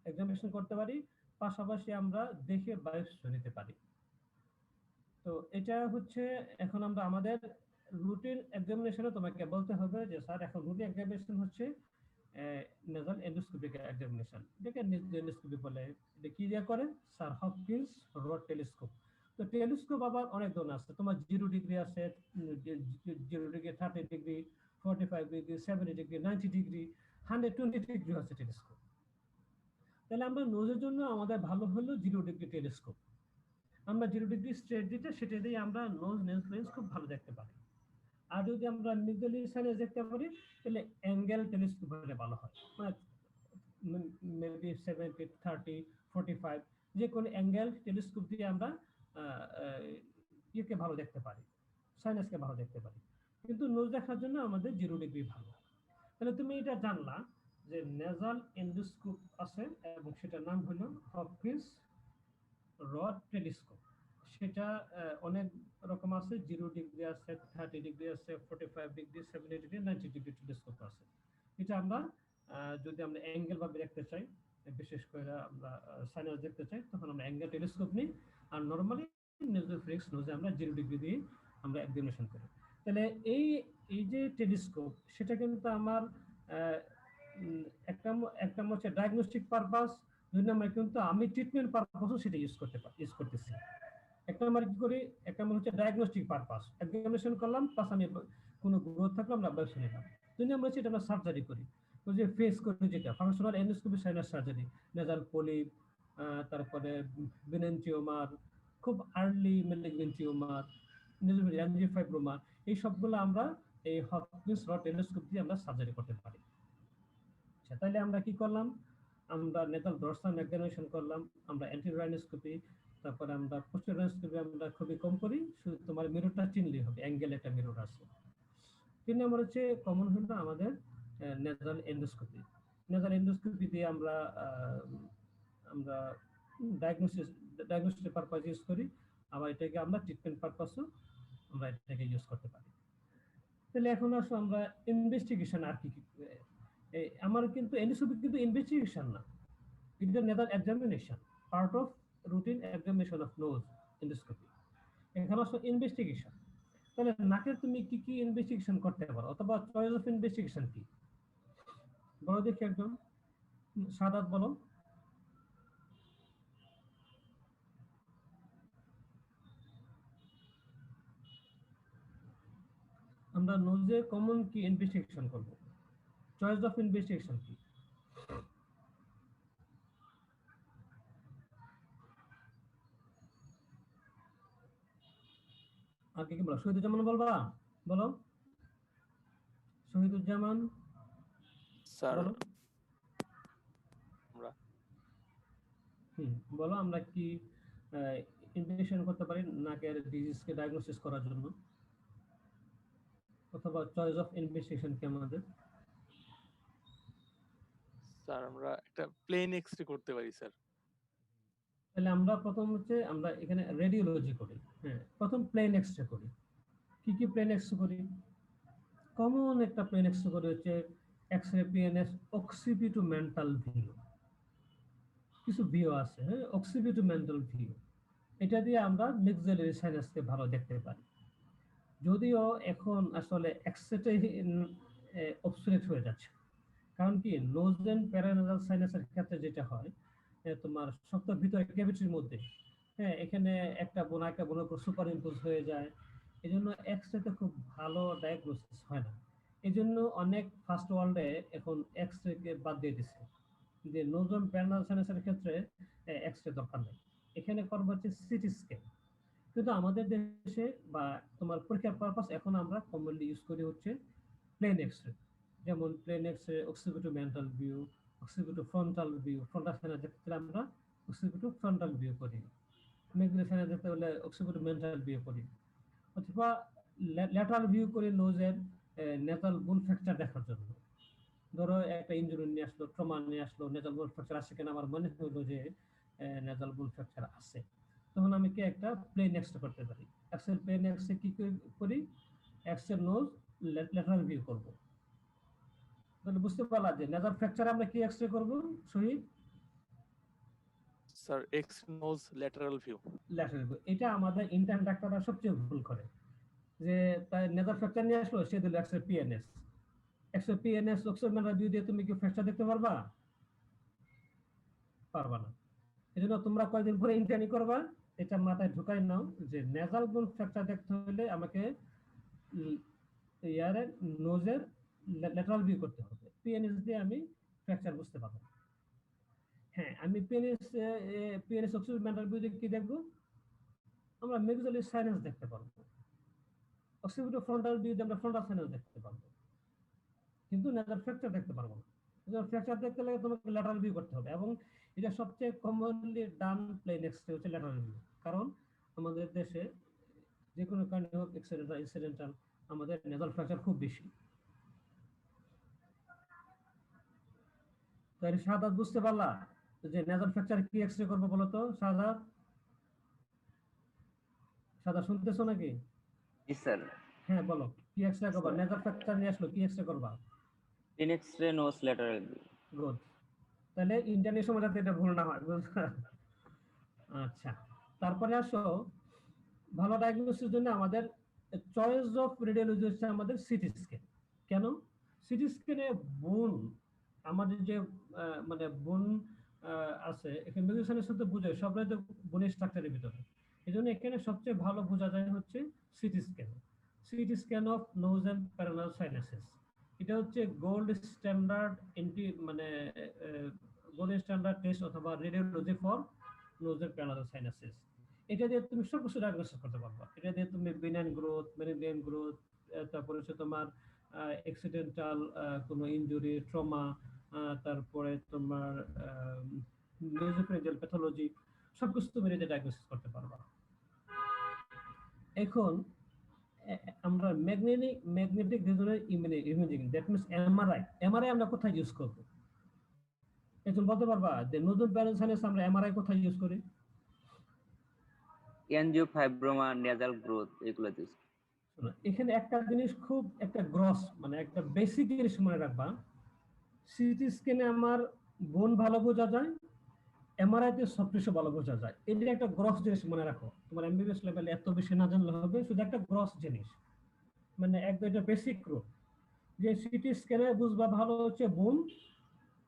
Speaker 1: এক্সামিনেশন করতে পারি, পাশাপাশি আমরা দেখে বায়োপসি নিতে পারি। তো এটা হচ্ছে এখন আমরা আমাদের রুটিন এক্সামিনেশনে তোমাকে বলতে হবে যে স্যার এখন রুটিন এক্সামিনেশন হচ্ছে নেজাল এন্ডোস্কোপিক এক্সামিনেশন, এটাকে এন্ডোস্কোপি বলে। এটা কি দিয়ে করে স্যার? Hopkins rod telescope. তো টেলিস্কোপ আবার অনেক ধরনের আছে, তোমার 0 ডিগ্রি আছে, 0 degree, 30 degree, 45 degree, 70 degree, 90 degree, 120 degree আছে টেলিস্কোপ। তাহলে আমরা নোজের জন্য আমাদের ভালো হলো 0 ডিগ্রি টেলিস্কোপ। আমরা 0 ডিগ্রি স্ট্রেট দিতে সেটা দিয়ে আমরা নোজ লেন্স খুব ভালো দেখতে পারি। আর যদি আমরা মিডল সাইজ দেখতে পারি তাহলে অ্যাঙ্গেল টেলিস্কোপ হলে ভালো হয়, মানে মেবি 70, 30, 45 যে কোনো অ্যাঙ্গেল টেলিস্কোপ দিয়ে আমরা ইয়েকে ভালো দেখতে পারি, সাইনাসকে ভালো দেখতে পারি। কিন্তু নোজ দেখার জন্য আমাদের 0 ডিগ্রি ভালো। তাহলে তুমি এটা জানলা যে নেজাল এন্ডোস্কোপ আছে এবং সেটার নাম হলো হপকিন্স রড টেলিস্কোপ। সেটা অনেক রকম আছে, 0 ডিগ্রি আছে, 30 ডিগ্রি আছে, 45 ডিগ্রি, 70 ডিগ্রি, 90 ডিগ্রি টেলিস্কোপ আছে। এটা আমরা যদি আমরা অ্যাঙ্গেল ভাবে দেখতে চাই, বিশেষ করে আমরা সাইনাস দেখতে চাই, তখন আমরা অ্যাঙ্গেল টেলিস্কোপ নিই। আর নরমালি নেজোফ্রিক্স নোজে আমরা 0 ডিগ্রি দিয়ে আমরা এক্সামিনেশন করি। তাহলে এই যে টেলিস্কোপ সেটা কিন্তু আমার একটা হচ্ছে ডায়াগনস্টিক পারপাস, দুই নম্বরে কিন্তু আমি ট্রিটমেন্ট পারপাসও সেটা ইউজ করতেছি। একটা আমরা কি করি, একটা হচ্ছে ডায়াগনস্টিক পারপাস, এক্সামিনেশন করলাম, প্লাস আমি কোনো গ্রোথ থাকলে আমরা বায়োপসি নিলাম। দুই নম্বর হচ্ছে এটা আমরা সার্জারি করি, ওই যে ফেস করি যেটা functional endoscopy sinus surgery, nasal polyp, তারপরে বেনিন টিউমার, খুব আর্লি ম্যালিগন্যান্ট টিউমার, অ্যাঞ্জিওফাইব্রোমা, এই সবগুলো আমরা এই হপকিন্স রড টেলিস্কোপ দিয়ে আমরা সার্জারি করতে পারি। আচ্ছা, তাহলে আমরা কি করলাম, আমরা নেজাল ডরসাল এক্সামিনেশন করলাম, আমরা অ্যান্টিরাইনোস্কোপি, তারপরে আমরা পোস্টেরিয়রস্কোপি আমরা খুবই কম করি, শুধু তোমার মিররটা চিনলেই হবে, অ্যাঙ্গেল একটা মিরর আছে। 3 নম্বর হচ্ছে কমন হলো আমাদের নেজাল এন্ডোস্কোপি। নেজাল এন্ডোস্কোপি দিয়ে আমরা ডায়াগনস্টিক পারপাস ইউজ করি, আবার এটাকে আমরা ট্রিটমেন্ট পারপাসও আমরা এটাকে ইউজ করতে পারি। তাহলে এখন আসো আমরা ইনভেস্টিগেশন আর কি আমার কিন্তু এন্ডোস্কোপি কিন্তু ইনভেস্টিগেশন না, এটা nasal examination, part of routine examination of nose endoscopy. এখানে আসো ইনভেস্টিগেশন। তাহলে নাকের তুমি কি কি ইনভেস্টিগেশন করতে পারো, অথবা চয়েস অফ ইনভেস্টিগেশন কি বলো দেখি, একদম সাদাত বলো। আমরা নোজে কমন কি ইনভেস্টিগেশন করব, চয়েস অফ ইনভেস্টিগেশন কি? আর কি কি বলো? শহীদুজ্জামান বলবা, বলো শহীদুজ্জামান
Speaker 8: স্যার
Speaker 1: বলো।
Speaker 8: আমরা
Speaker 1: বলো আমরা কি ইনভেস্টিগেশন করতে পারি নাকের ডিজিজকে ডায়াগনোসিস করার জন্য, অথবা চয়েস অফ ইনভেস্টিগেশন কি আমাদের?
Speaker 8: স্যার আমরা একটা প্লেন এক্সরে করতে পারি স্যার।
Speaker 1: তাহলে আমরা প্রথম হচ্ছে আমরা এখানে রেডিওলজি করি। হ্যাঁ, প্রথম প্লেন এক্সরে করি। কি কি প্লেন এক্সরে করি? কমন একটা প্লেন এক্সরে করি হচ্ছে এক্সরে পিএনএস অক্সিপিটুমেন্টাল ভিউ, কিছু ভিউ আছে, হ্যাঁ, অক্সিপিটুমেন্টাল ভিউ। এটা দিয়ে আমরা মিক্সেলারি সাইনাসকে ভালো দেখতে পারি। যদিও এখন আসলে এক্সরেটাই অবসোলেট হয়ে যাচ্ছে, কারণ কি নোজ এন্ড প্যারানাসাল সাইনাসের ক্ষেত্রে যেটা হয়, তোমার শক্ত ভিতরে ক্যাভিটির মধ্যে, হ্যাঁ, এখানে একটা বোনার উপর সুপার ইম্পোজ হয়ে যায়, এই জন্য এক্সরেতে খুব ভালো ডায়াগনোসিস হয় না। এই জন্য অনেক ফার্স্ট ওয়ার্ল্ডে এখন এক্সরেকে বাদ দিয়ে দিচ্ছে, যে নোজ এন্ড প্যারানাসাল সাইনাসের ক্ষেত্রে এক্সরে দরকার নেই, এখানে করবো হচ্ছে সিটি স্ক্যান। কিন্তু আমাদের দেশে বা তোমার পরীক্ষার পারপাস এখন আমরা কমনলি ইউজ করি হচ্ছে প্লেন এক্সরে, যেমন plain x-ray, occipitomental view, occipitofrontal view, frontal sinus দেখতে হলে আমরা অক্সিপিটুফ্রন্টাল ভিউ করি, মেগনেটিক সাইনাস দেখতে হলে অক্সিপিটুমেন্টাল ভিউ করি, অথবা ল্যাটারাল ভিউ করি নোজের নেজাল বোন ফ্র্যাকচার দেখার জন্য। ধরো একটা ইনজুরি নিয়ে আসলো, ট্রমা নিয়ে আসলো, নেজাল বোন ফ্র্যাকচার আছে কিনা আমার মনে হলো যে নেজাল বোন ফ্র্যাকচার আছে, তখন আমি কি একটা প্লেন এক্সরে করতে পারি। এক্সেল প্লেন এক্সরে কি করি, এক্সেল নোজ ল্যাটারাল ভিউ করব। তাহলে বুঝতে পারলাম যে নেজাল ফ্র্যাকচার আমরা কি এক্সরে করব Shahid,
Speaker 8: sir X nose lateral view.
Speaker 1: Lateral view. এটা আমাদের ইন্টার্ন ডাক্তাররা সবচেয়ে ভুল করে, যে তাই নেজাল ফ্র্যাকচার নিয়ে আসলো, সে দিল X-ray PNS. X-ray PNS oxygen view দিয়ে তুমি কি ফ্র্যাকচার দেখতে পারবা? পারবা না। এজন্য তোমরা কয়েকদিন পরে ইন্টার্নি করবা, এটা মাথায় ঢুকাই নাও যে নেজাল বোন ফ্র্যাকচার দেখতে হলে আমাকে ইয়ারের নোজের ল্যাটারাল ভিউ করতে হবে, পিএনএস দিয়ে আমি ফ্র্যাকচার বুঝতে পারবো। হ্যাঁ, আমি পিএনএস অক্সিজেন ভিউ দিয়ে কি দেখবো, আমরা মেক্সিলারি সাইনাস দেখতে পারবো। অক্সিপিটো ফ্রন্টাল ভিউ দিয়ে আমরা ফ্রন্টাল সাইনাস দেখতে পারবো, কিন্তু নেজাল ফ্র্যাকচার দেখতে পারবো না। ফ্র্যাকচার দেখতে গেলে তোমাকে ল্যাটারাল ভিউ করতে হবে, এবং এটা সবচেয়ে কমনলি ডান প্লেন এক্সরে হচ্ছে ল্যাটারাল ভিউ। কারণ আমাদের দেশে যে কোনো কারণে হোক অ্যাক্সিডেন্ট বা ইনসিডেন্টাল আমাদের নেজাল ফ্র্যাকচার খুব বেশি। তাহলে শাহাদাত বুঝতে পারলা যে নেজাল ফ্র্যাকচার কি এক্সরে করবো বলো তো শাহাদাত? শাহাদাত শুনতেছো নাকি?
Speaker 5: জি স্যার।
Speaker 1: হ্যাঁ বলো, কি এক্সরে করবা? নেজাল ফ্র্যাকচার নিয়ে আসলো, কি এক্সরে করবা?
Speaker 5: Plain X-ray nose lateral view.
Speaker 1: Good. তাহলে ইন্টারনেট সময় যাতে এটা ভুল না হয়, বুঝছো? আচ্ছা, তারপরে আসো ভালো ডায়াগনোসিসের জন্য আমাদের চয়েস অফ রেডিওলজি হচ্ছে আমাদের সিটি স্ক্যান। কেন? সিটি স্ক্যানে বোন, আমাদের যে মানে বোন আছে এখানে মেডিসিনের সাথে বুঝায় সবটাই তো বোনের স্ট্রাকচারের ভিতরে, এই জন্য এখানে সবচেয়ে ভালো বোঝা যায় হচ্ছে CT scan. CT scan of nose and paranasal sinuses, এটা হচ্ছে গোল্ড স্ট্যান্ডার্ড মানে গোল্ড স্ট্যান্ডার্ড টেস্ট অথবা radiology for nose and paranasal sinuses. এটা দিয়ে তুমি সব কিছু ডায়াগনোসিস করতে পারবা। এটা দিয়ে তুমি বেনাইন গ্রোথ, মেনিগ্রেন গ্রোথ, তারপরে হচ্ছে তোমার অ্যাক্সিডেন্টাল কোনো ইনজুরি, ট্রমা, তারপরে তোমার নিউরোফিজিয়াল প্যাথোলজি, সবকিছু তুমি এটা ডায়াগনোসিস করতে পারবা। এখন আমরা magnetic resonance imaging, that means MRI. MRI আমরা কোথায় ইউজ করব? একজন বলতে পারবা যে নতুন প্যারানাল সাইনাস আমরা এমআরআই কোথায় ইউজ করি?
Speaker 5: এনজিওফাইব্রোমা, নেজাল গ্রোথ, এগুলো দিস।
Speaker 1: এখানে একটা জিনিস খুব একটা গ্রস মানে একটা বেসিক জিনিস মনে রাখবা, সিটি স্ক্যানে আমার বোন ভালো বোঝা যায়, এমআরআই তে সবকিছু ভালো বোঝা যায়। এটা একটা গ্রস জিনিস মনে রাখো, তোমার এমবিবিএস লেভেলে এত বেশি না জানলে হবে, শুধু একটা গ্রস জিনিস, মানে একদম এটা বেসিক রুল যে সিটি স্ক্যানে বুঝবা ভালো হচ্ছে বোন,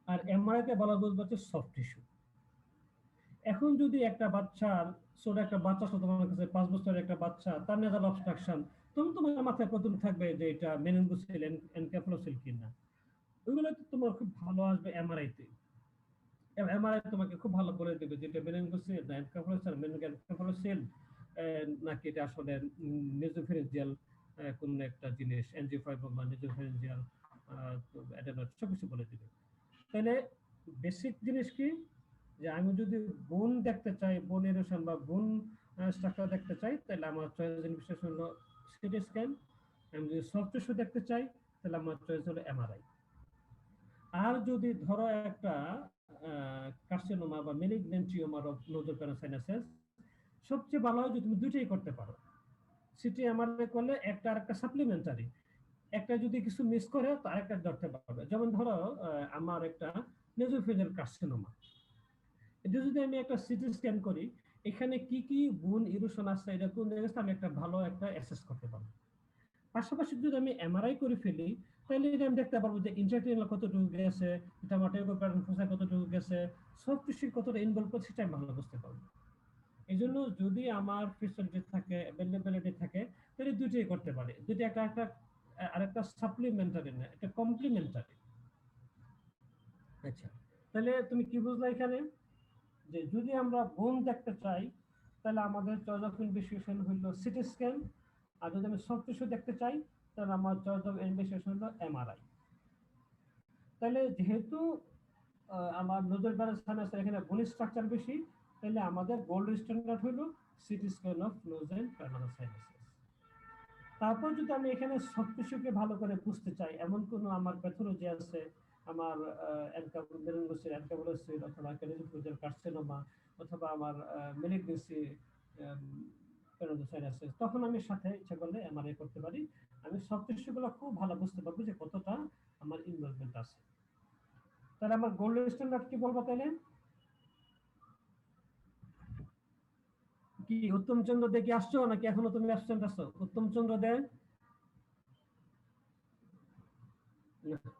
Speaker 1: আর এমআরআই তে ভালো বুঝবা হচ্ছে সফট টিস্যু। এখন যদি একটা বাচ্চার ছোট একটা বাচ্চা, তোমার কাছে 5 বছরের একটা বাচ্চা, তার নেজাল অবস্ট্রাকশন, তখন তোমার মাথায় প্রথম থাকবে যে এটা মেনিনগোসিল এনকেফালোসিল কিনা, ওইগুলো তো তোমার খুব ভালো আসবে এমআরআই তে। এমআরআই তোমাকে খুব ভালো বলে দেবে যে এটা মেনিনগোসিল না এনকেফালোসিল নাকি এটা আসলে নেজোফেরেঞ্জিয়াল কোন একটা জিনিস, এনজিওফাইব্রোমা, নেজোফেরেঞ্জিয়াল অ্যাডেনয়েড, সবকিছু বলে দিবে। তাহলে বেসিক জিনিস কি, যে আমি যদি বোন দেখতে চাই, বোন এরোশন বা বোন স্ট্রাকচার দেখতে চাই, তাহলে আমার চয়েস বিশেষ হলো সিটি স্ক্যান। আমি যদি সফট টিস্যু দেখতে চাই, তাহলে আমার চয়েস হলো এমআরআই। আর যদি ধরো একটা কার্সিনোমা বা malignant tumour of nasal paranasal sinuses, সবচেয়ে ভালো হয় যদি তুমি দুইটাই করতে পারো। সিটি এমআরআই করলে একটা আরেকটা সাপ্লিমেন্টারি, একটা যদি কিছু মিস করে তো আরেকটা ধরতে পারবে। যেমন ধরো আমার একটা নেজোফেজিয়াল কার্সিনোমা, এটা যদি আমি একটা সিটি স্ক্যান করি, এখানে কি কি বোন ইরোশন আছে এটা কোন জায়গায় আমি একটা ভালো একটা অ্যাসেস করতে পারবো। পাশাপাশি যদি আমি এমআরআই করে ফেলি, তাহলে এটা আমি দেখতে পারবো যে ইন্ট্রাক্রিনাল কতটুকু গেছে, এটা মার্টেরিয়াল প্যাটার্ন ফোসাই কতটুকু গেছে, সব কিছু কতটা ইনভলভ করছে সেটা আমি ভালো বুঝতে পারবো। এই জন্য যদি আমার ফেসিলিটি থাকে, অ্যাভেলেবিলিটি থাকে, তাহলে দুটোই করতে পারি। দুটো একটা আরেকটা সাপ্লিমেন্টারি না, এটা কমপ্লিমেন্টারি। আচ্ছা, তাহলে তুমি কি বুঝলা এখানে, যে যদি আমরা বোন দেখতে চাই তাহলে আমাদের চয়েস অফ ইনভেস্টিগেশন হলো সিটি স্ক্যান, আর যদি আমি সফট টিস্যু দেখতে চাই তাহলে আমার চয়েস অফ ইনভেস্টিগেশন হলো এমআরআই। তাহলে যেহেতু আমার নোজল প্যারানাল সাইনাস এখানে বোন স্ট্রাকচার বেশি, তাহলে আমাদের গোল্ড স্ট্যান্ডার্ড হলো CT scan of nose and paranasal sinuses. তারপর যদি আমি এখানে সফট টিস্যুকে ভালো করে বুঝতে চাই, এমন কোনো আমার প্যাথোলজি আছে, আমার মেনিনজাইটিস এনকেফালোসিস অথবা ক্যানিডিওপ্রোজেল কার্সিনোমা অথবা আমার মেলিগনেন্সি পেরোনোসাইনাসিস, তখন আমি সাথে ইচ্ছা করলে এমআরআই করতে পারি। আমি সব টিস্যুগুলো খুব ভালো বুঝতে পারবো যে কতটা আমার ইনভলভমেন্ট আছে। তাহলে আমার গোল্ড স্ট্যান্ডার্ড কি বলবো তাহলে? কি উত্তম চন্দ্র দে কি আসছো নাকি এখনো তুমি অ্যাবসেন্ট আছো? উত্তম চন্দ্র দে,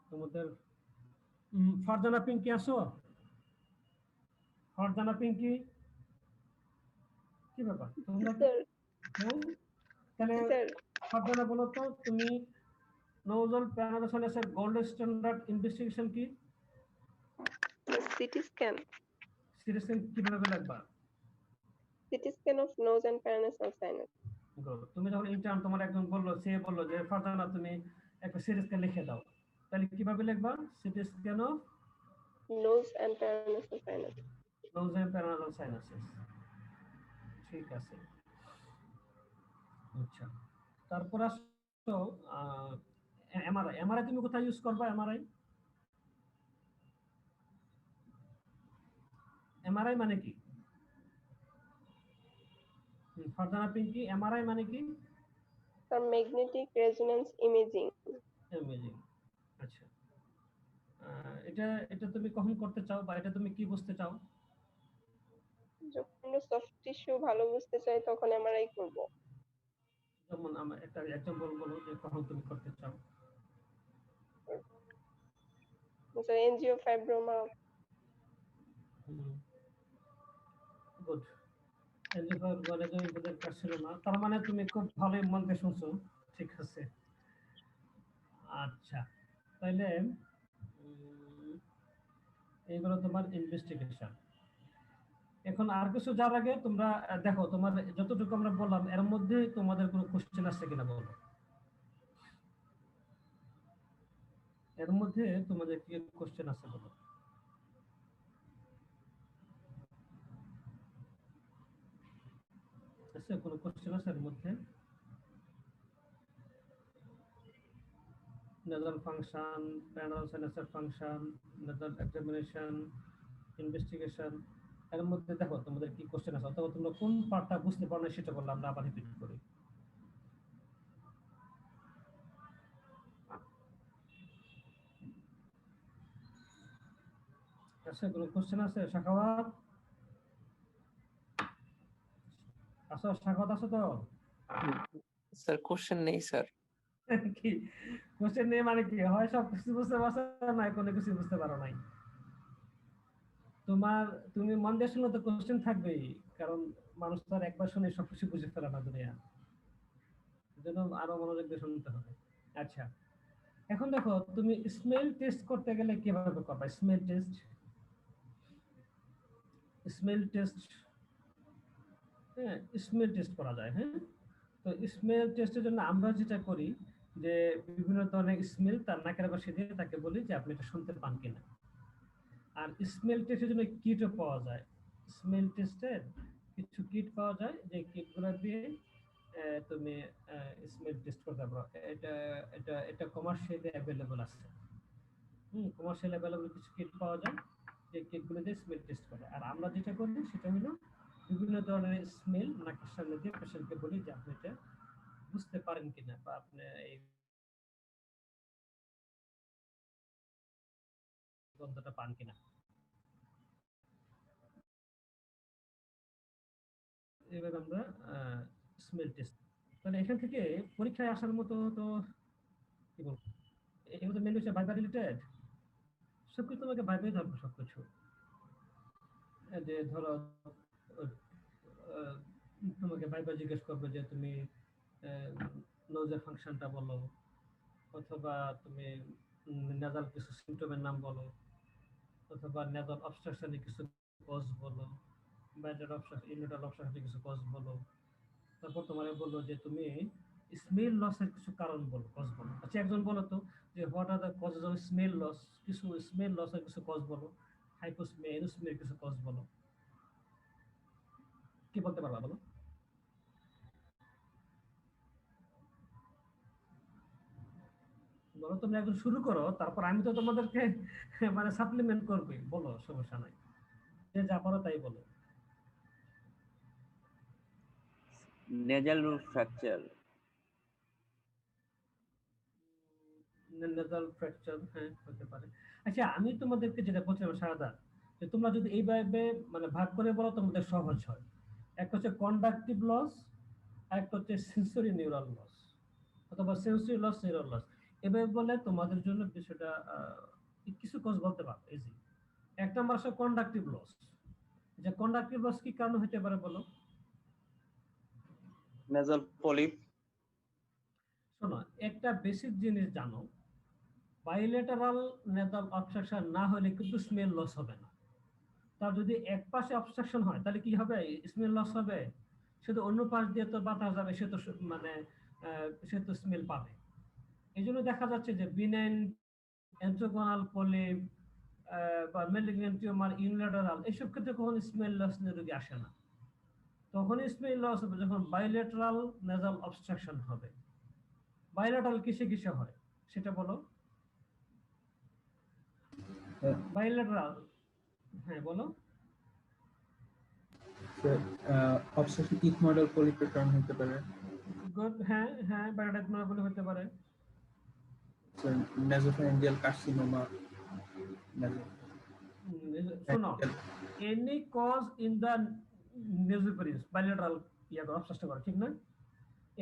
Speaker 1: তোমাদের ফারজানা পিঙ্কি আসো? ফারজানা পিঙ্কি, কি ব্যাপার তোমরা? তাহলে ফারজানা বলো তো, তুমি নোজল প্যারানোসাইনাসের গোল্ড স্ট্যান্ডার্ড ইনভেস্টিগেশন কি?
Speaker 9: সিটি স্ক্যান
Speaker 1: সিরিয়াসলি কিভাবে লাগবা?
Speaker 9: CT scan of nose and paranasal sinus.
Speaker 1: তুমি যখন ইন্টার্ন তোমার একজন বললো, সে বললো যে ফারজানা তুমি একটা সিটি স্ক্যান লিখে দাও, তাহলে কিভাবে লিখবা? CT scan of
Speaker 9: nose and paranasal sinus.
Speaker 1: Nose and paranasal sinuses, ঠিক আছে। আচ্ছা, তারপর আসো এমআরআই। এমআরআই তুমি কোথায় ইউজ করবা? এমআরআই এমআরআই মানে কি? ফারজানা পিঙ্কি, এমআরআই মানে কি?
Speaker 9: Sir magnetic resonance imaging.
Speaker 1: Imaging, আচ্ছা। এটা এটা তুমি কখন করতে চাও বা এটা তুমি কি বুঝতে চাও?
Speaker 9: যখন আমরা সফট টিস্যু ভালো বুঝতে চাই তখন এমআরআই করব।
Speaker 1: যেমন আমরা একটা এক্সাম্পল বলো যে কখন তুমি করতে চাও।
Speaker 9: স্যার এনজিওফাইব্রোমা।
Speaker 1: গুড। এনজিওফাইব্রোমার কার্সিনোমা, তার মানে তুমি খুব ভালোই মন দিয়ে শুনছো, ঠিক আছে। আচ্ছা, তাহলে এইগুলো তোমার ইনভেস্টিগেশন। এখন আর কিছু যার আগে তোমরা দেখো, তোমার যতটুকু আমরা বললাম এর মধ্যে তোমাদের কোনো কোশ্চেন আছে কিনা বলো। এর মধ্যে তোমাদের কি কোশ্চেন আছে বলো। আছে কোনো কোশ্চেন আছে এর মধ্যে? nasal function, paranasal sinus function, nasal examination, investigation, এর মধ্যে দেখো তোমাদের কি কোশ্চেন আছে অথবা তোমরা কোন পার্টটা বুঝতে পারো না সেটা বললাম, আমরা আবার রিপিট করি। আছে কোনো কোশ্চেন আছে? শাখাওয়াত আছো? শাখাওয়াত আছো তো?
Speaker 10: স্যার কোশ্চেন নেই স্যার।
Speaker 1: কি কোশ্চেন নেই মানে কি হয়? সব কিছু বুঝতে পারছো না, কোনো কিছু বুঝতে পারো নাই? তুমি মন দিয়ে শুনলে তো কোশ্চেন থাকবেই, কারণ মানুষ তো আর একবার শুনে সবকিছু বুঝে ফেলে না দুনিয়া, এজন্য আরো মনোযোগ দিয়ে শুনতে হবে। আচ্ছা, এখন দেখো তুমি স্মেল টেস্ট করতে গেলে কিভাবে করবে? স্মেল টেস্ট, স্মেল টেস্ট, হ্যাঁ স্মেল টেস্ট করা যায়। হ্যাঁ, তো স্মেল টেস্টের জন্য আমরা যেটা করি যে বিভিন্ন ধরনের স্মেল তার নাকের পাশে দিয়ে তাকে বলি যে আপনি এটা শুনতে পান কিনা। আর স্মেল টেস্টের জন্য কিটও পাওয়া যায়। স্মেল টেস্টের কিছু কিট পাওয়া যায়, যে কিটগুলো দিয়ে তুমি স্মেল টেস্ট করতে পারো। এটা এটা এটা কমার্শিয়ালি অ্যাভেলেবল আছে। কমার্শিয়ালি অ্যাভেলেবল কিছু কিট পাওয়া যায়, যে কিটগুলো দিয়ে স্মেল টেস্ট করে। আর আমরা যেটা করি সেটা হলো বিভিন্ন ধরনের স্মেল নাকের সামনে দিয়ে পেশেন্টকে বলি যে আপনি এটা বুঝতে পারেন কিনা বা আপনি এই গন্ধটা পান কিনা। এবার আমরা স্মেল টেস্ট, তাহলে এখান থেকে পরীক্ষায় আসার মতো তো কি বলবো, এগুলো তো মেনলি হচ্ছে ভাইবা রিলেটেড, সবকিছু তোমাকে ভাইবাই ধরবো সবকিছু। যে ধরো তোমাকে ভাইবা জিজ্ঞেস করবে যে তুমি নোজের ফাংশনটা বলো, অথবা তুমি নেজাল কিছু সিমটমের নাম বলো, অথবা নেজাল অবস্ট্রাকশনের কিছু কজ বলো, বাইটাল অবস্ট্রাকশন, ইউনিটাল অবস্ট্রাকশনের কিছু কজ বলো। তারপর তোমারে বললো যে তুমি স্মেল লসের কিছু কারণ বলো, কজ বলো। আচ্ছা, একজন বলো তো যে what are the causes of smell loss, কিছু স্মেল লসের কিছু কজ বলো, হাইপোস্মিয়া, এনোস্মিয়ার কিছু কজ বলো। কি বলতে পারবা বলো? বলো, তুমি একদম শুরু করো, তারপর আমি তো তোমাদেরকে মানে সাপ্লিমেন্ট করবে, বলো, সমস্যা নাই, যে যা পারো তাই বলো।
Speaker 5: Nasal root fracture.
Speaker 1: Nasal fracture, হ্যাঁ হতে পারে। আচ্ছা, আমি তোমাদেরকে যেটা বলছিলাম সারদা, যে তোমরা যদি এইভাবে মানে ভাগ করে বলো তোমাদের সহজ হয়। একটা হচ্ছে কন্ডাক্টিভ লস, আর একটা হচ্ছে সেন্সরি নিউরাল লস, অথবা সেন্সরি লস, নিউরাল লস। এভাবে বলে তোমাদের জন্য বিষয়টা কিছু কোর্স বলতে পারো ইজি। এক নম্বর আছে কন্ডাক্টিভ লস। যে কন্ডাক্টিভ লস কি কারণে হতে পারে বলো?
Speaker 3: nasal polyp,
Speaker 1: শোনো, একটা বেসিক জিনিস জানো, বাইলেটারাল নেজাল অবস্ট্রাকশন না হলে কিন্তু স্মেল লস হবে না। তার যদি এক পাশে অবস্ট্রাকশন হয় তাহলে কি হবে? স্মেল লস হবে। সে তো অন্য পাশ দিয়ে তো বাতাস যাবে, সে তো মানে সে তো স্মেল পাবে। এই জন্য দেখা যাচ্ছে যে বিনাইন এন্ট্রোগোনাল পলিপ বা ম্যালিগন্যান্ট টিউমার ইউনিল্যাটারাল, এইসব ক্ষেত্রে কখনো স্মেল লস রোগী আসে না। তখনই স্মেল লস হবে যখন বাইলেটারাল নেজাল অবস্ট্রাকশন হবে। বাইলেটারাল কিসে কিসে হয় সেটা বলো। বাইলেটারাল, হ্যাঁ বলো।
Speaker 11: অবসেসিভ ইথমোডাল পলিপের কারণে হতে পারে।
Speaker 1: গুড, হ্যাঁ হ্যাঁ, বাইলেটারাল বলে হতে পারে।
Speaker 11: নাসোফ্যারিঞ্জিয়াল কার্সিনোমা,
Speaker 1: শোনো, any cause in the nasopharynx bilateral obstruction করে, ঠিক না?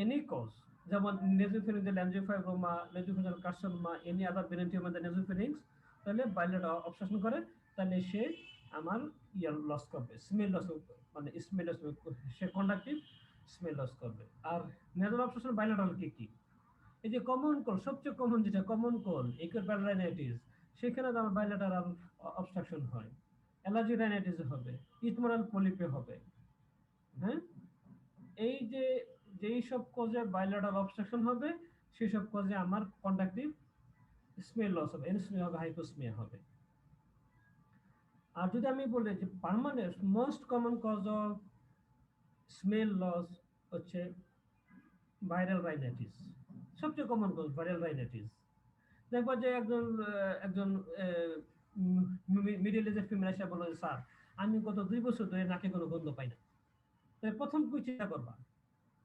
Speaker 1: এনি কজ, যেমন nasopharyngeal angiofibroma, nasopharyngeal carcinoma, any other benign tumour the nasopharynx, তাহলে বাইলেটারাল অবস্ট্রাকশন করে, তাহলে সে আমার লস করবে, স্মেল লস, মানে স্মেল লস, সে কন্ডাক্টিভ স্মেল লস করবে। আর নেজাল অবস্ট্রাকশন বাইলেটারাল কি? এই যে কমন কোল্ড, সবচেয়ে কমন যেটা কমন কোল্ড, ইকুয়াল রাইনাইটিস, সেখানে তো আমার বাইলেটারাল অবস্ট্রাকশন হয়। অ্যালার্জি রাইনাইটিস হবে, ইথমোরাল পলিপে হবে। হ্যাঁ, এই যে যেই সব কজে বাইলেটারাল অবস্ট্রাকশন হবে, সেই সব কজে আমার কন্ডাক্টিভ স্মেল লস হবে, এনস্মিয়া হবে, হাইপোস্মিয়া হবে। আর যদি আমি বলি যে permanent most common cause of smell loss হচ্ছে ভাইরাল রাইনাইটিস, সবচেয়ে কমন কজ ভাইরাল রাইনাইটিস। দেখবা যে একজন মিডল এজের ফিমেল এসে বলে, স্যার আমি গত 2 বছর ধরে নাকে কোনো গন্ধ পাই না। তাই প্রথম কি চিন্তা করবা?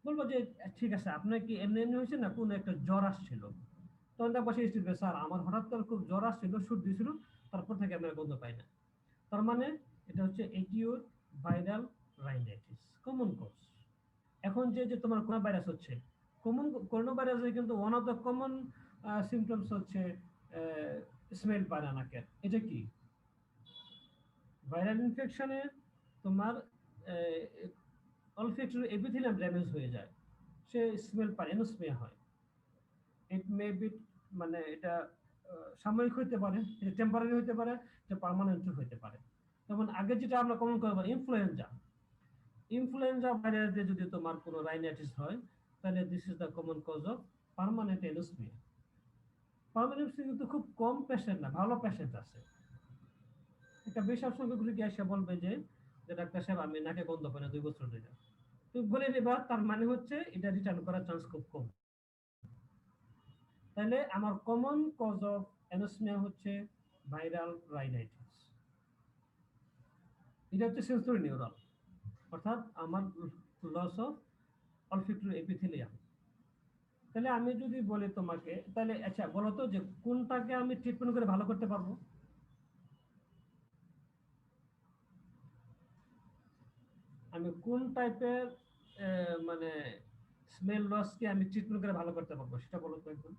Speaker 1: বলবো যে ঠিক আছে, আপনার কি এমনি এমনি হয়েছে না কোনো একটা জ্বর আসছিল? তখন দেখবা সেই স্টুডেন্ট, স্যার আমার হঠাৎ করে খুব জ্বর আসছিল, সর্দি ছিল, তারপর থেকে আমি গন্ধ পাই না। তার মানে এটা হচ্ছে acute viral rhinitis, common cause. এখন যে তোমার করোনা ভাইরাস হচ্ছে, করোনা ভাইরাসে কিন্তু one of the common symptoms হচ্ছে স্মেল পায় না নাকের। এটা কি? ভাইরাল ইনফেকশনে তোমার অলফ্যাক্টরি এপিথেলিয়াম ড্যামেজ হয়ে যায়, সে স্মেল পায়, এনোস্মিয়া হয়। ইট মে বি, মানে এটা সাময়িক হতে পারে, এটা টেম্পোরারি হতে পারে, এটা পার্মানেন্ট হতে পারে। যেমন আগে যেটা আমরা কমন করবো ইনফ্লুয়েঞ্জা ভাইরাস দিয়ে যদি তোমার কোনো রাইনাইটিস হয়, তাহলে this is the common cause of permanent anosmia. Permanent কিন্তু খুব কম পেশেন্ট না, ভালো পেশেন্ট আছে। একটা বেশার সংখ্যক রোগী এসে বলবে যে ডাক্তার সাহেব আমি নাকে গন্ধ পাই না 2 বছর ধরে, তো বলে নেবা তার মানে হচ্ছে এটা রিটার্ন করার চান্স খুব কম। তাহলে আমার কমন কজ অফ এনোস্মিয়া হচ্ছে ভাইরাল রাইনাইটিস। এটা হচ্ছে সেন্সরি নিউরাল, অর্থাৎ আমার লস অফ অলফ্যাক্টরি এপিথেলিয়াম। তাহলে আমি যদি বলি তোমাকে, তাহলে আচ্ছা বলো তো যে কোনটাকে আমি ট্রিটমেন্ট করে ভালো করতে পারবো? আমি কোন টাইপের মানে স্মেল লসকে আমি ট্রিটমেন্ট করে ভালো করতে পারবো সেটা বলো তো একদম।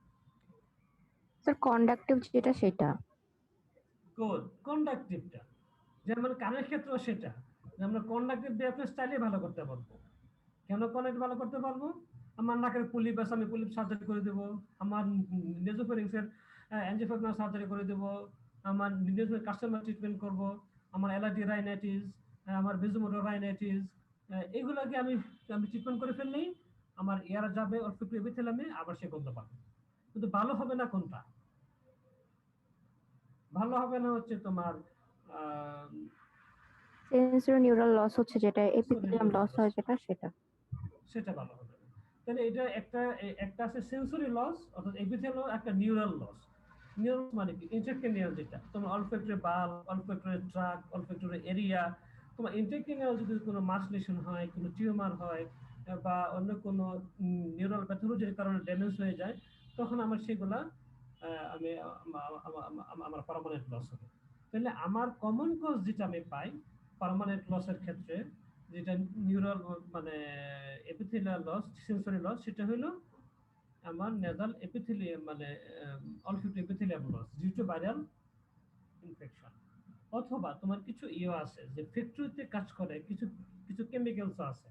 Speaker 6: স্যার কন্ডাক্টিভ যেটা সেটা।
Speaker 1: গুড, কন্ডাক্টিভটা, যেমন কানের ক্ষেত্রেও সেটা, আমরা কন্ডাক্টিভ দিয়ে আপনি স্টাইলে ভালো করতে পারবো। কেন কন্ডাক্ট ভালো করতে পারবো? আমার নাকের পলিপ আছে, আমি পলিপ সার্জারি করে দেবো। আমার নেজোফেরিংসের অ্যাঞ্জিওফাইব্রোমা সার্জারি করে দেবো। আমার নেজোফেরিং কাস্টমার ট্রিটমেন্ট করব। আমার অ্যালার্জি রাইনাইটিস, আমার ভিজুমোটো রাইনাইটিস, এগুলোকে আমি ট্রিটমেন্ট করে ফেললেই আমার এয়ার যাবে অলফ্যাক্টরি এপিথেলিয়ামে, আবার সে গন্ধ পাবে। কিন্তু ভালো হবে না কোনটা? ভালো হবে না হচ্ছে তোমার
Speaker 6: সেন্সরি নিউরাল লস হচ্ছে যেটা, এপিথেলিয়াম লস হয় যেটা, সেটা
Speaker 1: সেটা ভালো হবে। তাহলে এটা একটা আছে সেন্সরি লস, অর্থাৎ এপিথেলিয়াল একটা নিউরাল লস। নিউরাল মানে কি? ইন্ট্রাক্রেনিয়াল, যেটা তোমার olfactory bulb, olfactory truck, olfactory area, তোমার ইন্ট্রাক্রেনিয়াল যদি কোনো মাসলেশন হয়, কোনো টিউমার হয়, বা অন্য কোনো নিউরাল প্যাথোলজির কারণে ড্যামেজ হয়ে যায়, তখন আমার সেগুলা আমি আমার পার্মানেন্ট লস হবে। তাহলে আমার কমন কজ যেটা আমি পাই পার্মানেন্ট লসের ক্ষেত্রে, যেটা নিউরাল মানে এপিথেলিয়াল লস, সেন্সরি লস, সেটা হলো আমার নেজাল এপিথেলিয়াম মানে olfactory epithelium loss due to viral infection. অথবা তোমার কিছু আছে যে ফ্যাক্টরিতে কাজ করে, কিছু কিছু কেমিক্যালস আছে,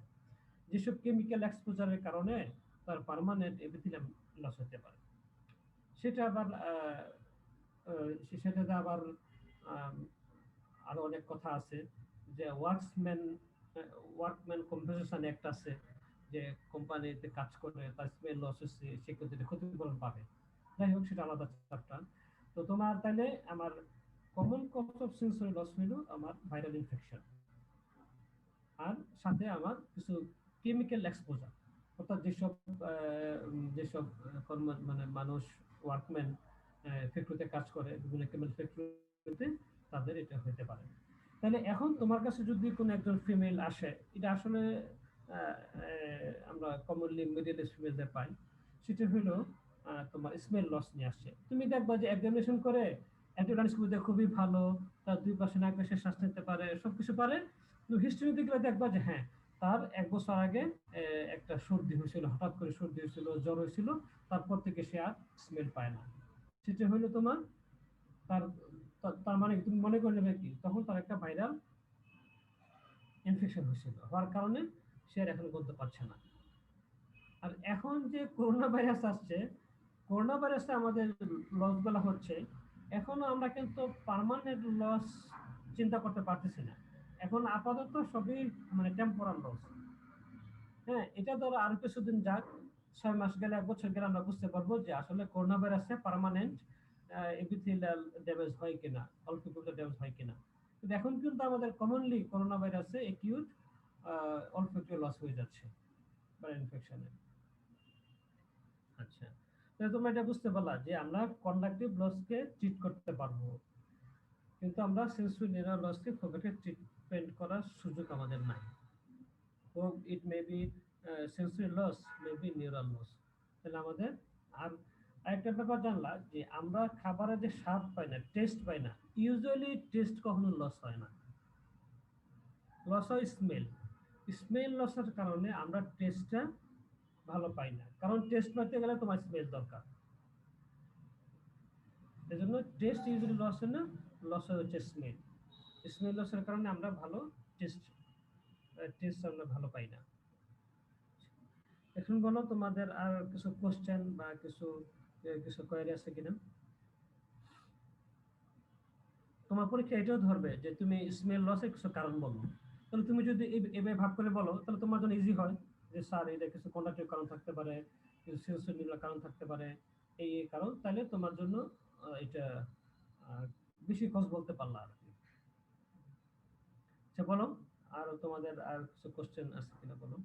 Speaker 1: যেসব কেমিক্যাল এক্সপোজারের কারণে তার পার্মানেন্ট এপিথেলিয়াম লস হতে পারে। সেটা আবার সেটাতে আবার আরো অনেক কথা আছে, যে ওয়ার্কম্যান কম্পেনসেশন অ্যাক্ট আছে, যে কোম্পানিতে কাজ করে তার স্মেল লস হচ্ছে, সেক্ষেত্রে ক্ষতিপূরণ পাবে। যাই হোক, সেটা আলাদা চ্যাপ্টার। তো তোমার তাহলে আমার common cause of sensory loss হইল আমার ভাইরাল ইনফেকশন, আর সাথে আমার কিছু কেমিক্যাল এক্সপোজার, অর্থাৎ যেসব মানে মানুষ ওয়ার্কম্যান ফ্যাক্টরিতে কাজ করে, বিভিন্ন কেমিক্যাল ফ্যাক্টরিতে, তাদের এটা হতে পারে। তাহলে এখন তোমার কাছে যদি কোনো একজন ফিমেল আসে, এটা আসলে আমরা কমনলি মিডল ইস্ট ফিমেলদের পাই, সেটা হলো তোমার স্মেল লস নিয়ে আসছে। তুমি দেখবা যে এক্সামিনেশন করে অ্যান্টিবায়োটিক খুবই ভালো, তার 2 পাশে নাক বেশি শ্বাস নিতে পারে, সবকিছু পারে, কিন্তু হিস্ট্রি দেখলে দেখবা যে হ্যাঁ, তার 1 বছর আগে একটা সর্দি হয়েছিল, হঠাৎ করে সর্দি হয়েছিল, জ্বর হয়েছিল, তারপর থেকে সে আর স্মেল পায় না। সেটা হলো তোমার তার মানে তুমি মনে করে নেবে কি, তখন তার একটা ভাইরাল ইনফেকশন হয়েছিল, হওয়ার কারণে সে আর এখন বলতে পারছে না। আর এখন যে করোনা ভাইরাস আসছে, করোনা ভাইরাসে আমাদের লস গুলা হচ্ছে, এখনো আমরা কিন্তু পার্মানেন্ট লস চিন্তা করতে পারতেছি না। এখন আপাতত সবই মানে টেম্পোরাল লস। হ্যাঁ, এটা ধরো আর কিছুদিন যাক, 6 মাস গেলে, 1 বছর গেলে আমরা বুঝতে পারবো যে আসলে করোনা ভাইরাসে পার্মানেন্ট এপিথেলিয়াল ড্যামেজ হয় কিনা, অলফ্যাক্টরি ড্যামেজ হয় কিনা। কিন্তু এখন কিন্তু আমাদের কমনলি করোনা ভাইরাসে অ্যাকিউট অলফ্যাক্টরি লস হয়ে যাচ্ছে ভাইরাল ইনফেকশনে। আচ্ছা, তাহলে তোমরা এটা বুঝতে পারলা যে আমরা কন্ডাক্টিভ লসকে ট্রিট করতে পারবো, কিন্তু আমরা সেন্সরি নিউরাল লসকে খুব একটা ট্রিটমেন্ট করার সুযোগ আমাদের নাই। তো it may be sensory loss, may be neural loss. তাহলে আমাদের আর আরেকটা ব্যাপার জানলা, যে আমরা খাবারের যে স্বাদ পাই না, টেস্ট পাই না, ইউজুয়ালি টেস্ট কখনো লস হয় না, লস হয় স্মেল। স্মেল লসের কারণে আমরা টেস্টটা ভালো পাই না, কারণ টেস্ট পাইতে গেলে তোমার স্মেল দরকার। এজন্য টেস্ট ইউজুয়ালি লস হয় না, লস হচ্ছে স্মেল। স্মেল লসের কারণে আমরা ভালো টেস্ট আমরা ভালো পাই না। এখন বলো, তোমাদের আর কিছু কোশ্চেন বা কিছু কোয়েরি আছে কিনা? তোমার পরীক্ষা এটাও ধরবে যে তুমি স্মেল লসের কিছু কারণ বলো, তাহলে তুমি যদি এভাবে ভাগ করে বলো, তাহলে তোমার জন্য ইজি হয় যে স্যার এটা কিছু কন্ডাক্টিভ কারণ থাকতে পারে, কিছু সেন্সরি নিউরাল কারণ থাকতে পারে, এই কারণ, তাহলে তোমার জন্য এটা বেশি খরচ বলতে পারলা আর কি। আচ্ছা বলো, আর তোমাদের আর কিছু কোশ্চেন আছে কিনা বলো।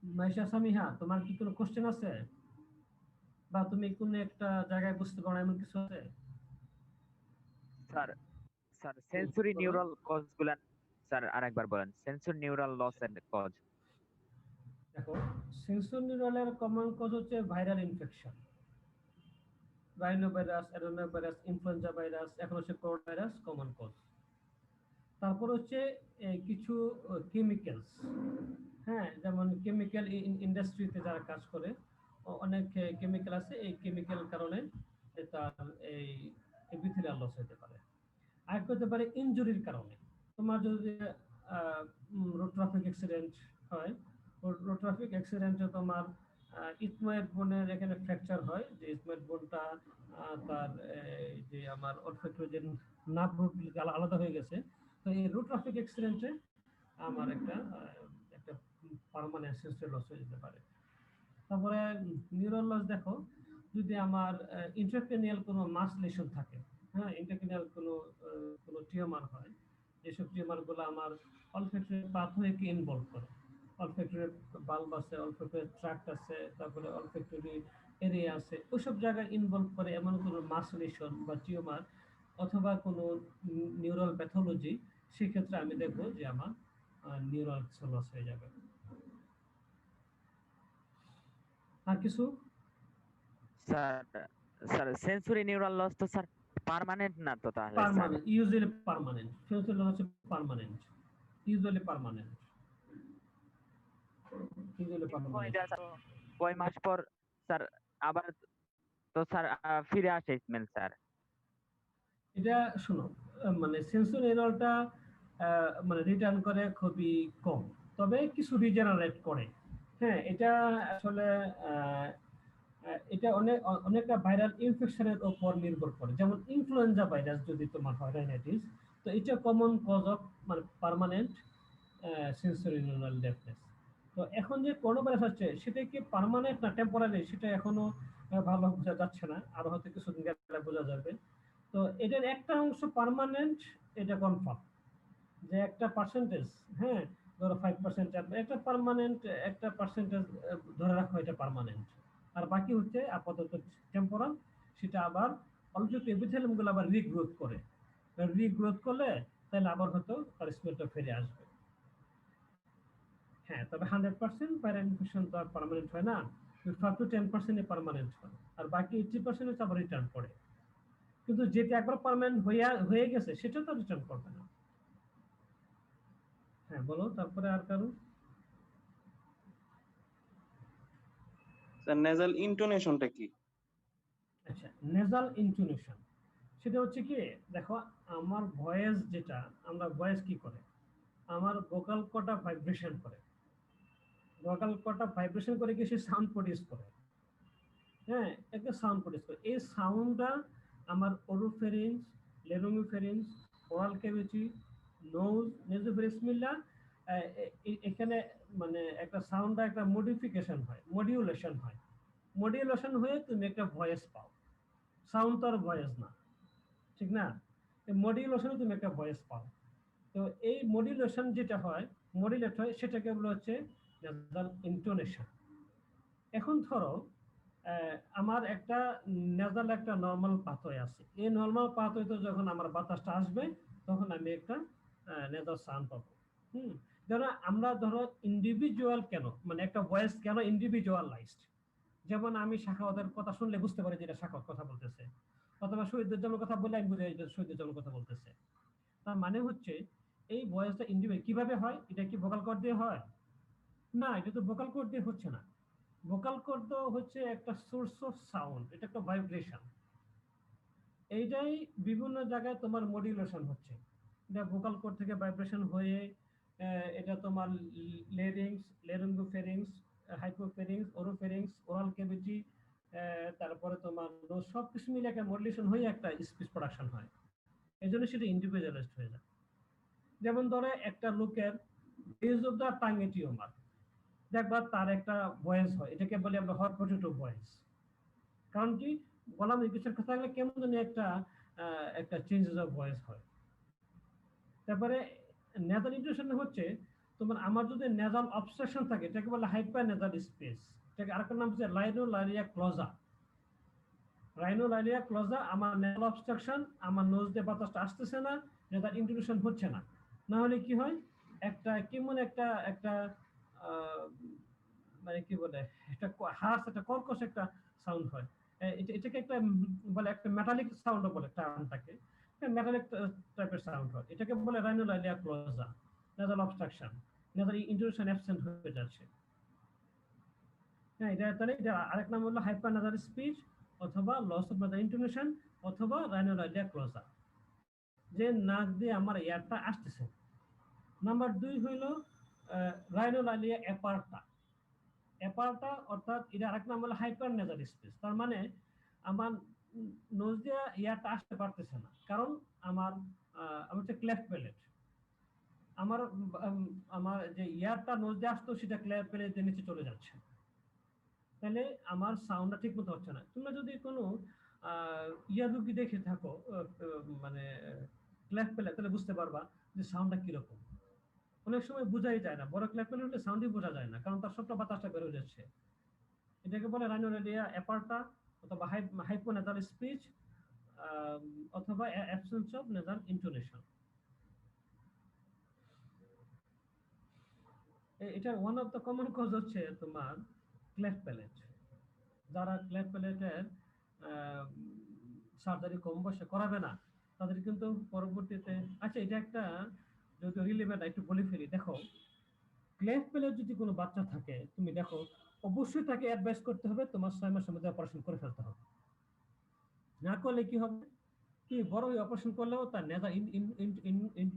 Speaker 1: মাইশা সামিহা, তোমার কি কোনো কোশ্চেন আছে, বা তুমি কোনো একটা জায়গায় বুঝতে পারো এমন কিছু আছে?
Speaker 12: স্যার সেন্সরি নিউরাল কজ গুলা স্যার আরেকবার বলেন, sensory neural loss and cause.
Speaker 1: দেখো, সেন্সরি নিউরালের কমন কজ হচ্ছে viral infection, rhinovirus, adenovirus, influenza virus, এখন হচ্ছে করোনা ভাইরাস কমন কজ। তারপর হচ্ছে কিছু কেমিক্যালস, হ্যাঁ, যেমন কেমিক্যাল ইন্ডাস্ট্রিতে যারা কাজ করে, অনেক কেমিক্যাল আছে, এই কেমিক্যাল কারণে তার এই এপিথেলিয়াল লস হতে পারে। আর হতে পারে ইনজুরির কারণে, তোমার যদি রোড ট্রাফিক অ্যাক্সিডেন্ট হয়, রোড ট্রাফিক অ্যাক্সিডেন্টে তোমার ইথময়েড বোনের এখানে ফ্র্যাকচার হয়, যে ইথময়েড বোনটা তার যে আমার অলফ্যাক্টরি যে নার্ভ রুট আলাদা হয়ে গেছে, তো এই রোড ট্রাফিক অ্যাক্সিডেন্টে আমার একটা পার্মানেন্ট সেন্সরি লস হয়ে যেতে পারে। তারপরে নিউরাল লস, দেখো যদি আমার ইন্ট্রাক্রেনিয়াল কোনো মাস লেশন থাকে, হ্যাঁ, ইন্ট্রাক্রেনিয়াল কোনো টিউমার হয়, যেসব টিউমার গুলো আমার অলফ্যাক্টরি পাথওয়েকে ইনভলভ করে। অলফ্যাক্টরি বাল্ব আছে, অলফ্যাক্টরি ট্র্যাক্ট আছে, তারপরে অলফ্যাক্টরি এরিয়া আছে, ওইসব জায়গায় ইনভলভ করে এমন কোনো মাস লিশন বা টিউমার অথবা কোনো নিউরাল প্যাথোলজি, সেক্ষেত্রে আমি দেখবো যে আমার নিউরাল লস হয়ে যাবে। আর কিছু
Speaker 12: স্যার সেন্সরি নিউরাল লস তো স্যার পার্মানেন্ট না তো তাহলে sir?
Speaker 1: Permanent, usually permanent. Sensory loss হচ্ছে permanent, usually permanent, usually permanent.
Speaker 12: কয় মাস পর স্যার আবার তো স্যার ফিরে আসে স্মেল স্যার?
Speaker 1: এটা শোনো, মানে সেন্সরি এররটা মানে রিটার্ন করে খুবই কম, তবে কিছু রিজেনারেট করে। হ্যাঁ, এটা আসলে এটা অনেকটা ভাইরাল ইনফেকশনের উপর নির্ভর করে। যেমন ইনফ্লুয়েঞ্জা ভাইরাস যদি তোমার হয়, রাইনাইটিস, তো এটা কমন কজ অফ মানে পার্মানেন্ট সেন্সরি নিউরাল ডেফনেস। তো এখন যে করোনা ভাইরাস হচ্ছে, সেটা কি পার্মানেন্ট না টেম্পোরারি, সেটা এখনো ভালো বোঝা যাচ্ছে না, আরো হয়তো কিছুদিন গেলে বোঝা যাবে। তো এটার একটা অংশ পার্মানেন্ট, এটা কনফার্ম যে একটা পার্সেন্টেজ, হ্যাঁ ধরো 5% একটা পার্মানেন্ট, একটা পার্সেন্টেজ ধরে রাখো এটা পার্মানেন্ট, আর বাকি হচ্ছে আপাতত টেম্পোরাল। সেটা আবার অলরেডি এপিথেলিয়াম গুলো আবার রিগ্রোথ করে, রিগ্রোথ করলে তাহলে আবার হয়তো তার স্মেলটা ফিরে আসবে। হ্যাঁ, তবে 100% ভাইরাল ইনফেকশন তো আর পার্মানেন্ট হয় না, 5 to 10% পার্মানেন্ট হয়, আর বাকি 80% হচ্ছে আবার রিটার্ন করে। কিন্তু যেটা একবার পার্মানেন্ট হয়ে গেছে সেটা তো রিটার্ন করবে না। হ্যাঁ বলো, তারপরে আর কারো?
Speaker 3: স্যার নেজাল ইন্টোনেশনটা কি?
Speaker 1: আচ্ছা, নেজাল ইনটুনেশন সেটা হচ্ছে কি, দেখো আমার ভয়েস যেটা, আমরা ভয়েস কি করে, আমার ভোকাল কর্ডটা ভাইব্রেশন করে, ভোকাল কর্ডটা ভাইব্রেশন করে কি সে সাউন্ড প্রডিউস করে। হ্যাঁ, একটা সাউন্ড প্রডিউস করে। এই সাউন্ডটা আমার ওরোফেরিঞ্জ, লেরোমিফেরিঞ্জ, ওরাল ক্যাভিটি, নোজ, নেজোফেরিঞ্জ মিলা এখানে মানে একটা সাউন্ডটা একটা মডিফিকেশন হয়, মডিউলেশন হয়। মডিউলেশন হয়ে তুমি একটা ভয়েস পাও। সাউন্ড তো আর ভয়েস না, ঠিক না? এই মডিউলেশনে তুমি একটা ভয়েস পাও। তো এই মডিউলেশন যেটা হয়, মডিউলেট হয়, সেটাকে বলা হচ্ছে নেজাল ইন্টোনেশন। এখন ধরো আমার একটা নেজাল একটা নর্মাল পাথওয়ে আছে, এই নর্মাল পাথওয়েতে যখন আমার বাতাসটা আসবে তখন আমি একটা নেজাল সাউন্ড পাবো। ধরো আমরা ধরো ইন্ডিভিজুয়াল কেন, মানে একটা ভয়েস কেন ইন্ডিভিজুয়ালাইজড, যেমন আমি শাখাওয়াতের কথা শুনলে বুঝতে পারি যে এটা শাখাওয়াত কথা বলতেছে, অথবা শহীদুজ্জামানের কথা বললে আমি বুঝি যে শহীদুজ্জামানের কথা বলতেছে। তার মানে হচ্ছে এই ভয়েসটা ইন্ডিভিজুয়াল কিভাবে হয়, এটা কি ভোকাল কর্ড দিয়ে হয়? না, এটা তো ভোকাল কর্ড দিয়ে হচ্ছে না। ভোকাল কর্ড তো হচ্ছে একটা সোর্স অফ সাউন্ড, এটা একটা ভাইব্রেশন। এইটাই বিভিন্ন জায়গায় তোমার মডিউলেশন হচ্ছে, এটা ভোকাল কর্ড থেকে ভাইব্রেশন হয়ে এটা তোমার লেরিংস, লেরিঙ্গোফেরিংস, হাইপোফেরিংস, ওরোফেরিংস, ওরাল ক্যাভিটি, তারপরে তোমার সব কিছু মিলে একটা মডুলেশন হয়ে একটা স্পিচ প্রোডাকশন হয়। এই জন্য সেটা ইন্ডিভিজুয়ালাইজড হয়ে যায়। যেমন ধরো একটা লোকের বেজ অফ দ্য টাঙ্গে টিউমার, দেখবা তার একটা ভয়েস হয়, এটাকে বলি আমরা হট পটেটো ভয়েস। কারণ কি, গলা নির্দেশের কথা থাকলে কেমন জানি একটা একটা চেঞ্জেস অফ ভয়েস হয়। তারপরে নেজাল ইন্টোনেশন হচ্ছে তোমার, আমার যদি নেজাল অবস্ট্রাকশন থাকে এটাকে বলে হাইপার নেজাল স্পেস, এটাকে আরেকটা নাম হচ্ছে রাইনোলারিয়া ক্লোজা। রাইনোলারিয়া ক্লোজা, আমার নেজাল অবস্ট্রাকশন, আমার নোজ দিয়ে বাতাসটা আসতেছে না, নেজাল ইন্টোনেশন হচ্ছে না। না হলে কি হয়, একটা কেমন একটা একটা মানে কি বলে, একটা হার্স, একটা কর্কশ একটা সাউন্ড হয়। এটাকে একটা বলে একটা মেটালিক সাউন্ড বলে, টার্মটাকে মেটালিক টাইপের সাউন্ড হয়, এটাকে বলে rhinolalia clausa, nasal obstruction, nasal intonation absent হয়ে যাচ্ছে। হ্যাঁ, এটা তাহলে এটা আরেক নাম হলো হাইপার নেজাল স্পিচ, অথবা লস অফ নেজাল ইন্টোনেশন, অথবা রাইনোলারিয়া ক্লোজা, যে নাক দিয়ে আমার এয়ারটা আসতেছে। নাম্বার 2 হইল রাইনোলারিয়া অ্যাপার্টা। অ্যাপার্টা অর্থাৎ এটা আরেক নাম হলো হাইপার নেজাল স্পেস, তার মানে আমার নোজ দিয়ে এয়ারটা আসতে পারতেছে না, কারণ আমার হচ্ছে ক্লেফট প্যালেট, আমার যে এয়ারটা নোজ দিয়ে আসতো সেটা ক্লেফট প্যালেটের নিচে চলে যাচ্ছে, তাহলে আমার সাউন্ডটা ঠিক মতো হচ্ছে না। তোমরা যদি কোনো ইয়ার রুগী দেখে থাকো মানে ক্লেফট প্যালেট, তাহলে বুঝতে পারবা যে সাউন্ডটা কিরকম। অনেক সময় বোঝাই যায় না, বড় ক্ল্যাপ পেলে সাউন্ডই বোঝা যায় না, কারণ তার সবটা বাতাসটা বের হয়ে যাচ্ছে। এটাকে বলে রাইনোলেরিয়া অ্যাপার্টা অথবা হাইপোনেজাল স্পিচ অথবা অ্যাবসেন্স অফ নেজাল ইন্টোনেশন। এটা one of the common cause হচ্ছে তোমার ক্লেফট প্যালেট। যারা ক্লেফট প্যালেটের সার্জারি কম বয়সে করাবে না তাদের কিন্তু পরবর্তীতে, আচ্ছা এটা একটা যদি রিলেভেন্ট একটু বলে ফেলি, দেখো ক্লেফট প্যালেট যদি কোনো বাচ্চা থাকে তুমি দেখো অবশ্যই তাকে অ্যাডভাইস করতে হবে তোমার 6 মাসের মধ্যে অপারেশন করে ফেলতে হবে। না করলে কি হবে, কি বড় অপারেশন করলেও তার নেজাল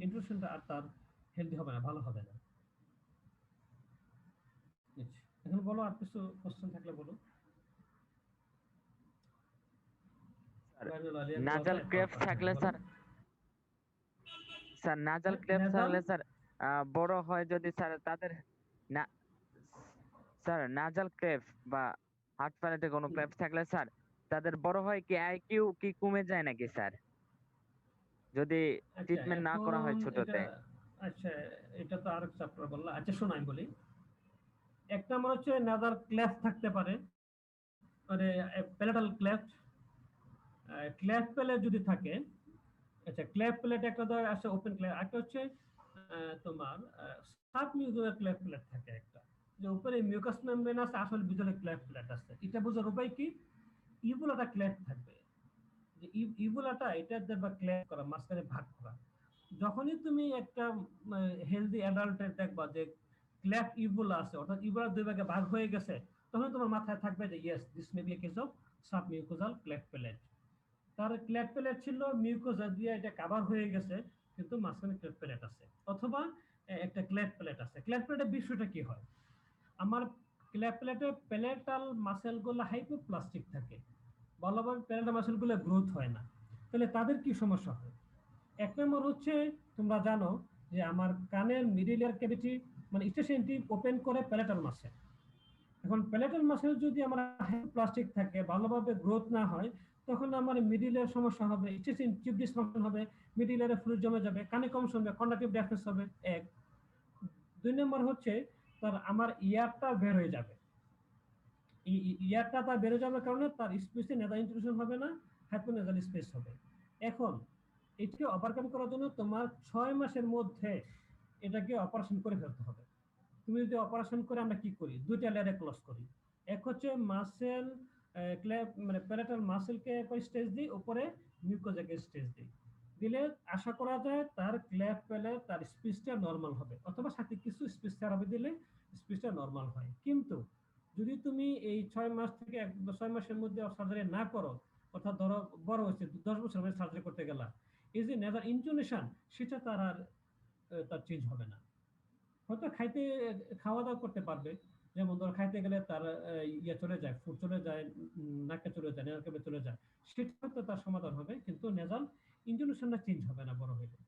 Speaker 1: ইন্ট্রুশনটা আর তার হেলদি হবে না, ভালো হবে না। এখন বলো আর কিছু কোশ্চেন থাকলে বলো।
Speaker 12: নাজাল ক্লেফট থাকলে স্যার, নাজাল ক্লেফট থাকলে স্যার বড় হয় যদি স্যার তাদের না স্যার নাজাল ক্লেফট বা হার্ট প্যালেটে কোনো ক্লেফট থাকলে স্যার তাদের বড় হয় কি আইকিউ কি কমে যায় নাকি স্যার, যদি ট্রিটমেন্ট না করা হয় ছোটতে?
Speaker 1: আচ্ছা এটা তো আরেক চ্যাপ্টার বললা। আচ্ছা শোনো আমি বলি, এক নম্বর হচ্ছে নাজাল ক্লেফট থাকতে পারে, মানে প্যালেটাল ক্লেফট। ক্লেফট প্যালেট যদি থাকে, আচ্ছা ক্লেফট প্যালেট একটা তো আছে ওপেন ক্লেফট, একটা হচ্ছে তোমার সাব মিউকাস ক্লেফট প্যালেট থাকে একটা, যে উপরে মিউকাস মেমব্রেন আছে আসলে ভিতরে ক্লেফট প্যালেট আছে। এটা বোঝার উপায় কি, ইভুলাটা ক্লেফট থাকবে, যে ইভুলাটা এটা দেখবা ক্লেফট করা, মাঝখানে ভাগ করা। যখনই তুমি একটা হেলদি অ্যাডাল্টের দেখবা যে ক্লেফট ইভুলা আছে, অর্থাৎ ইভুলা দুই ভাগে ভাগ হয়ে গেছে, তখন তোমার মাথায় থাকবে যে yes this may be a case of submucosal cleft palate. তার ক্লেফট প্যালেট ছিল মিউকোজা দিয়ে এটা কভার হয়ে গেছে, কিন্তু মাঝখানে ক্লেফট প্যালেট আছে, অথবা একটা ক্লেফট প্যালেট আছে। ক্লেফট প্যালেটের বিষয়টা কি হয়, আমার ক্লেফট প্যালেটের প্যালেটাল মাসেলগুলো হাইপোপ্লাস্টিক থাকে, ভালোভাবে প্যালেটাল মাসেলগুলো গ্রোথ হয় না। তাহলে তাদের কি সমস্যা হয়? এক নম্বর হচ্ছে তোমরা জানো যে আমার কানের মিডল ইয়ার ক্যাভিটি মানে স্টেশনটি ওপেন করে প্যালেটাল মাসেল। এখন প্যালেটাল মাসেল যদি আমার হাইপোপ্লাস্টিক থাকে, ভালোভাবে গ্রোথ না হয়, তখন আমার মিডল ইয়ার সমস্যা হবে, স্টেশন টিউব ডিসফাংশন হবে, মিডল ইয়ারে ফ্লুইড জমে যাবে, কানে কম শুনবে, কন্ডাক্টিভ ড্যাফনেস হবে। এক। দুই নম্বর হচ্ছে তার আমার ইয়ারটা বের হয়ে যাবে, ইয়ারটা তার বেড়ে যাওয়ার কারণে তার স্পেসে নেজাল ইন্ট্রুশন হবে না, হাইপোনেজাল স্পেস হবে। এখন এটাকে ওভারকাম করার জন্য তোমার 6 মাসের মধ্যে এটাকে অপারেশন করে ফেলতে হবে। তুমি যদি অপারেশন করে, আমরা কি করি, দুইটা লেয়ারে ক্লোজ করি। এক হচ্ছে মাসেল মানে প্যালেটাল মাসেলকে স্টেজ দিই, উপরে মিউকোজাকে স্টেজ দিই, দিলে আশা করা যায় তার ক্লেফট প্যালেট তার স্পিচটা নর্মাল হবে, অথবা সাথে কিছু স্পিচ থেরাপি দিলে স্পিচটা নর্মাল হয়। কিন্তু যদি তুমি এই 6 মাস থেকে 6 মাসের মধ্যে সার্জারি না করো, অর্থাৎ ধরো বড় হচ্ছে 10 বছর মধ্যে সার্জারি করতে গেলা, এই যে নেজাল ইন্টোনেশন সেটা তার আর তার চেঞ্জ হবে না। হয়তো খাওয়া দাওয়া করতে পারবে, যেমন ধরো খাইতে গেলে তার ইয়ে চলে যায়, ফুড চলে যায়, নাকে চলে যায়, নেজাল ক্যাভিটি চলে যায়, সেটা তো তার সমাধান হবে, কিন্তু নেজাল ইন্টোনেশনটা চেঞ্জ হবে না বড় হইলে।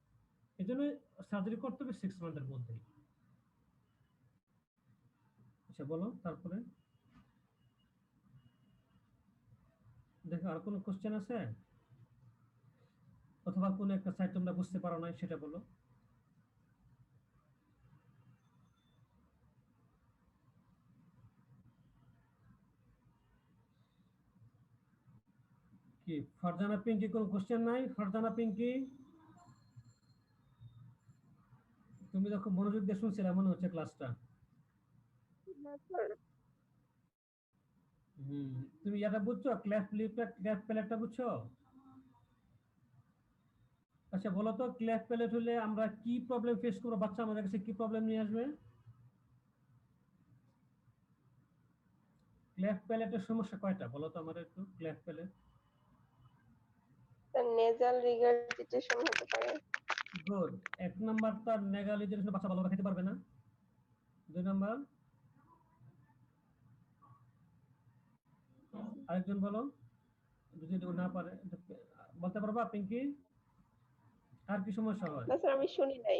Speaker 1: এই জন্য সার্জারি করতে হবে 6 মান্থের মধ্যেই। আচ্ছা বলো তারপরে, দেখো আর কোনো কোশ্চেন আছে, অথবা কোনো একটা সাইড তোমরা বুঝতে পারো না সেটা বলো। কি ফারজানা পিঙ্কি, কোনো কোশ্চেন নাই? ফারজানা পিঙ্কি তুমি দেখো মনোযোগ দিয়ে শুনছিলে মনে হচ্ছে ক্লাসটা। তুমি এটা বুঝছো, ক্লেফট প্যালেটটা বুঝছো? আচ্ছা বলো তো, ক্লেফট প্যালেট হলে আমরা কি প্রবলেম ফেস করবো, বাচ্চা আমাদের কাছে কি প্রবলেম নিয়ে আসবে? ক্লেফট প্যালেটের সমস্যা কয়টা বলো তো আমার একটু। ক্লেফট প্যালেট
Speaker 9: নেজাল রিগারজিটেশন হতে পারে।
Speaker 1: গুড। এক নাম্বার তার নেজাল রিগারজিটেশন, বাচ্চা ভালোভাবে খেতে পারবে না। দুই নাম্বার আরেকজন বলো, যদি না পারে বলতে পারবা পিঙ্কি? আর কি সমস্যা হয়?
Speaker 9: না স্যার আমি শুনি নাই।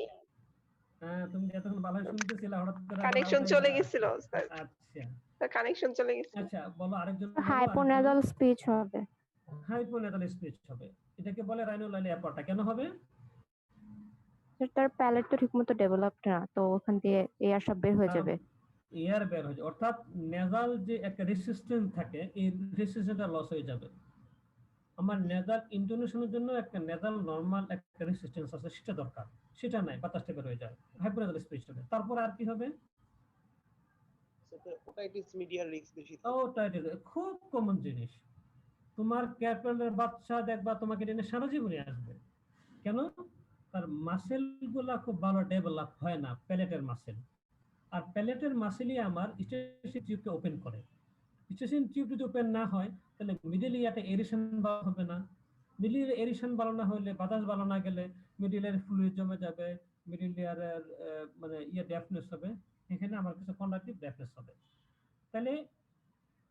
Speaker 1: হ্যাঁ তুমি এতক্ষণ ভালো শুনতেছিলে, হঠাৎ করে
Speaker 9: কানেকশন চলে গিয়েছিল স্যার।
Speaker 1: আচ্ছা
Speaker 9: স্যার কানেকশন চলে গেছে।
Speaker 1: আচ্ছা বলো আরেকজন।
Speaker 6: হাইপোনেজাল স্পিচ হবে।
Speaker 1: হাইপোনেজাল স্পিচ হবে, এটাকে বলে রাইনোলালি অ্যাপার্টা। কেন হবে?
Speaker 6: তার প্যালেট তো ঠিকমতো ডেভেলপড না, তো ওখান দিয়ে এয়ার সব বের হয়ে যাবে।
Speaker 1: এয়ার বের হয়ে যায়, অর্থাৎ নেজাল যে একটা রেসিস্টেন্স থাকে এই রেসিস্টেন্সটা লস হয়ে যাবে। আমার নেজাল ইন্টোনেশনের জন্য একটা নেজাল নরমাল একটা রেসিস্টেন্স আছে, সেটা দরকার, সেটা নাই, বাতাসটা বের হয়ে যায়, হাইপোনেজাল স্পিচ হবে। তারপর আর কি হবে?
Speaker 13: ওটাইটিস মিডিয়ার রিস্ক বেশি থাকে।
Speaker 1: ওটাইটিস খুব কমন জিনিস। তোমার ক্যারপেলের বাচ্চা দেখবা তোমাকে এটা নিয়ে সারা জীবনে আসবে। কেন? তার মাসেল গুলা খুব ভালো ডেভেলপ হয় না, প্যালেটের মাসেল। আর প্যালেটের মাসেলই আমার স্টেশন টিউবকে ওপেন করে। স্টেশন টিউব যদি ওপেন না হয় তাহলে মিডল ইয়ারটা এরিশন ভালো হবে না। মিডল এরিশন ভালো না হলে, বাতাস ভালো না গেলে মিডল ইয়ারের ফ্লুইড জমে যাবে, মিডল ইয়ারের মানে ড্যাফনেস হবে, এখানে আমার কাছে কন্ডাক্টিভ ড্যাফনেস হবে। তাহলে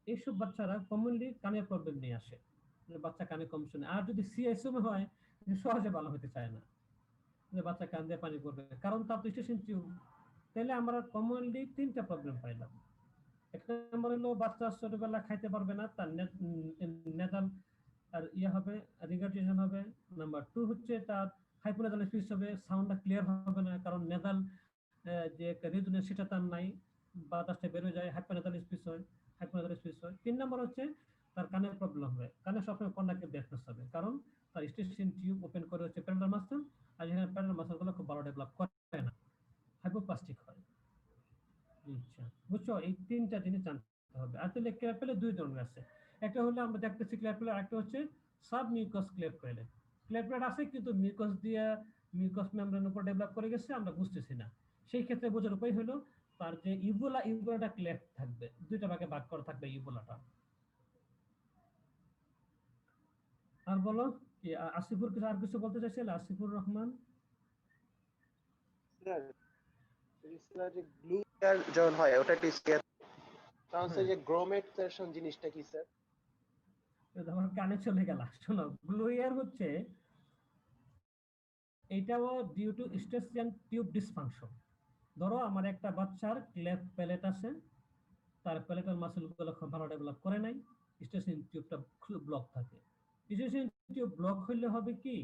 Speaker 1: এইসব বাচ্চারা কমনলি কানের প্রবলেম নিয়ে আসে, বাচ্চা কানে কম শুনে। আর যদি সিএসএম হয় সহজে ভালো হতে চায় না, যে বাচ্চা কান দিয়ে পানি পড়বে, কারণ তার তো স্টেশন টিউব। তাহলে আমরা কমনলি 3টা প্রবলেম পাইলাম। একটা নম্বর হলো বাচ্চা ছোটবেলা খাইতে পারবে না, তার নেজাল আর হবে, রিগার্টেশন হবে। নাম্বার 2 হচ্ছে তার হাইপোনেজাল স্পিচ হবে, সাউন্ডটা ক্লিয়ার হবে না, কারণ নেজাল যে একটা রিজনে সেটা তার নাই, বাতাসটা বের হয়ে যায়, হাইপোনেজাল স্পিচ হয়, হাইপোনেজাল স্পিচ হয়। 3 নম্বর হচ্ছে তার কানের প্রবলেম হবে, কানে সবসময় কন্ডাক্টিভ ড্যাফনেস হবে, কারণ তার স্টেশন টিউব ওপেন করে হচ্ছে প্যারালাল মাসল, আর এখানে প্যারালাল মাসলগুলো খুব ভালো ডেভেলপ করে না, হাইপোপ্লাস্টিক হয়। আচ্ছা, বুঝছো? এই 3টা জিনিস জানতে হবে। আর তাহলে ক্লেফট 2 ধরনের আছে, একটা হলো আমরা দেখতেছি ক্লেফট, আর একটা হচ্ছে সাব মিউকাস ক্লেফট। ক্লেফট আছে কিন্তু মিউকাস দিয়ে মিউকাস মেমব্রেনের উপর ডেভেলপ করে গেছে, আমরা বুঝতেছি না। সেই ক্ষেত্রে বোঝার উপায় হলো তার যে ইউভুলাটা ক্লেফট থাকবে, 2টা ভাগে ভাগ করা থাকবে ইউভুলাটা। আর বলো কি আসিফুর কিছু আর কিছু বলতে চাইছিল? আসিফুর রহমান
Speaker 13: স্যার যে গ্লু ইয়ার যখন হয় ওটাইটিস ইয়ার, তাহলে যে গ্রোমেটেশন জিনিসটা কি স্যার?
Speaker 1: আমার কানে চলে গেল। শোনো, গ্লু ইয়ার হচ্ছে এটাও due to eustachian tube dysfunction. ধরো আমার একটা বাচ্চার ক্লেফট প্যালেট আছে, তার প্যালেটের মাসলগুলো খুব ভালো ডেভেলপ করে নাই, স্টেশন টিউবটা ব্লক থাকে। স্টেশন টিউব ব্লক হলে হবে কি,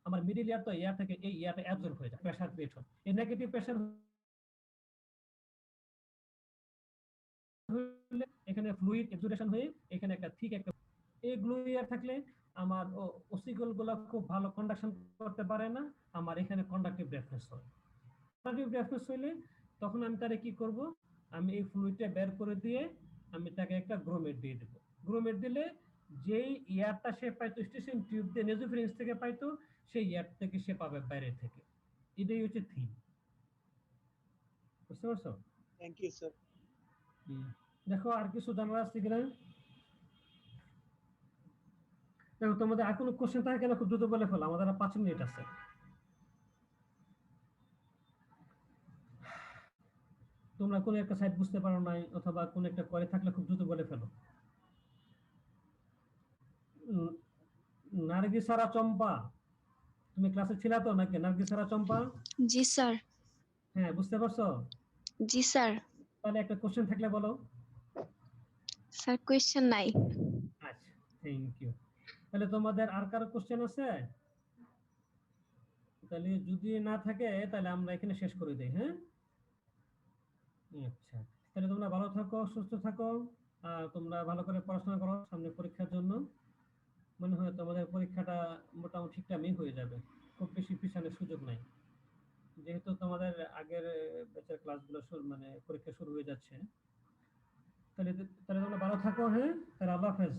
Speaker 1: আমার মিডল ইয়ার তো এয়ার থেকে এই ইয়ারটা অ্যাবজর্ব হয়ে যায়, প্রেসার ক্রিয়েট হয়, এই নেগেটিভ প্রেসার হলে এখানে ফ্লুইড এক্সুডেশন হয়ে এখানে একটা ঠিক একটা এই গ্লু ইয়ার থাকলে আমার অসিকল গুলা খুব ভালো কন্ডাকশন করতে পারে না, আমার এখানে কন্ডাক্টিভ ড্যাফনেস হয়। কন্ডাক্টিভ ড্যাফনেস হইলে তখন আমি তারে কি করব, আমি এই ফ্লুইডটা বের করে দিয়ে আমি তাকে একটা গ্রোমেট দিয়ে দেব। গ্রোমেট দিলে যেই ইয়ারটা সে পাইতো স্টেশন টিউব দিয়ে নেজোফেরিংস থেকে পাইতো, সেই ইয়ার থেকে সে পাবে বাইরে থেকে। এটাই হচ্ছে থিম। বুঝতে পারছো?
Speaker 13: Thank you sir.
Speaker 1: দেখো আর কিছু জানার আছে কিনা? দেখো তোমাদের আর কোনো কোশ্চেন থাকে কিনা খুব দ্রুত বলে ফেলো, আমাদের আর 5 মিনিট আছে। তোমরা কোন একটা সাইড বুঝতে পারো নাই অথবা কোন একটা করে থাকলে খুব দ্রুত বলে ফেলো। নার্গিসারা চম্পা, তুমি ক্লাসে ছিলা তো নাকি? নার্গিসারা চম্পা?
Speaker 7: জি স্যার।
Speaker 1: হ্যাঁ, বুঝতে পারছো?
Speaker 7: জি স্যার।
Speaker 1: তাহলে একটা কোশ্চেন থাকলে বলো।
Speaker 7: স্যার কোশ্চেন নাই।
Speaker 1: আচ্ছা, থ্যাংক ইউ। তাহলে তোমাদের আর কারো কোশ্চেন আছে? তাহলে যদি না থাকে তাহলে আমরা এখানে শেষ করে দেই। হ্যাঁ, আচ্ছা, তাহলে তোমরা ভালো থাকো, সুস্থ থাকো, আর তোমরা ভালো করে পড়াশোনা করো সামনে পরীক্ষার জন্য। মনে হয় তোমাদের পরীক্ষাটা মোটামুটি ঠিকঠাকই হয়ে যাবে, খুব বেশি পিছানোর সুযোগ নাই, যেহেতু তোমাদের আগের ব্যাচের ক্লাসগুলো মানে পরীক্ষা শুরু হয়ে যাচ্ছে। তাহলে তোমরা ভালো থাকো। হ্যাঁ, তাহলে আল্লাহ হাফেজ।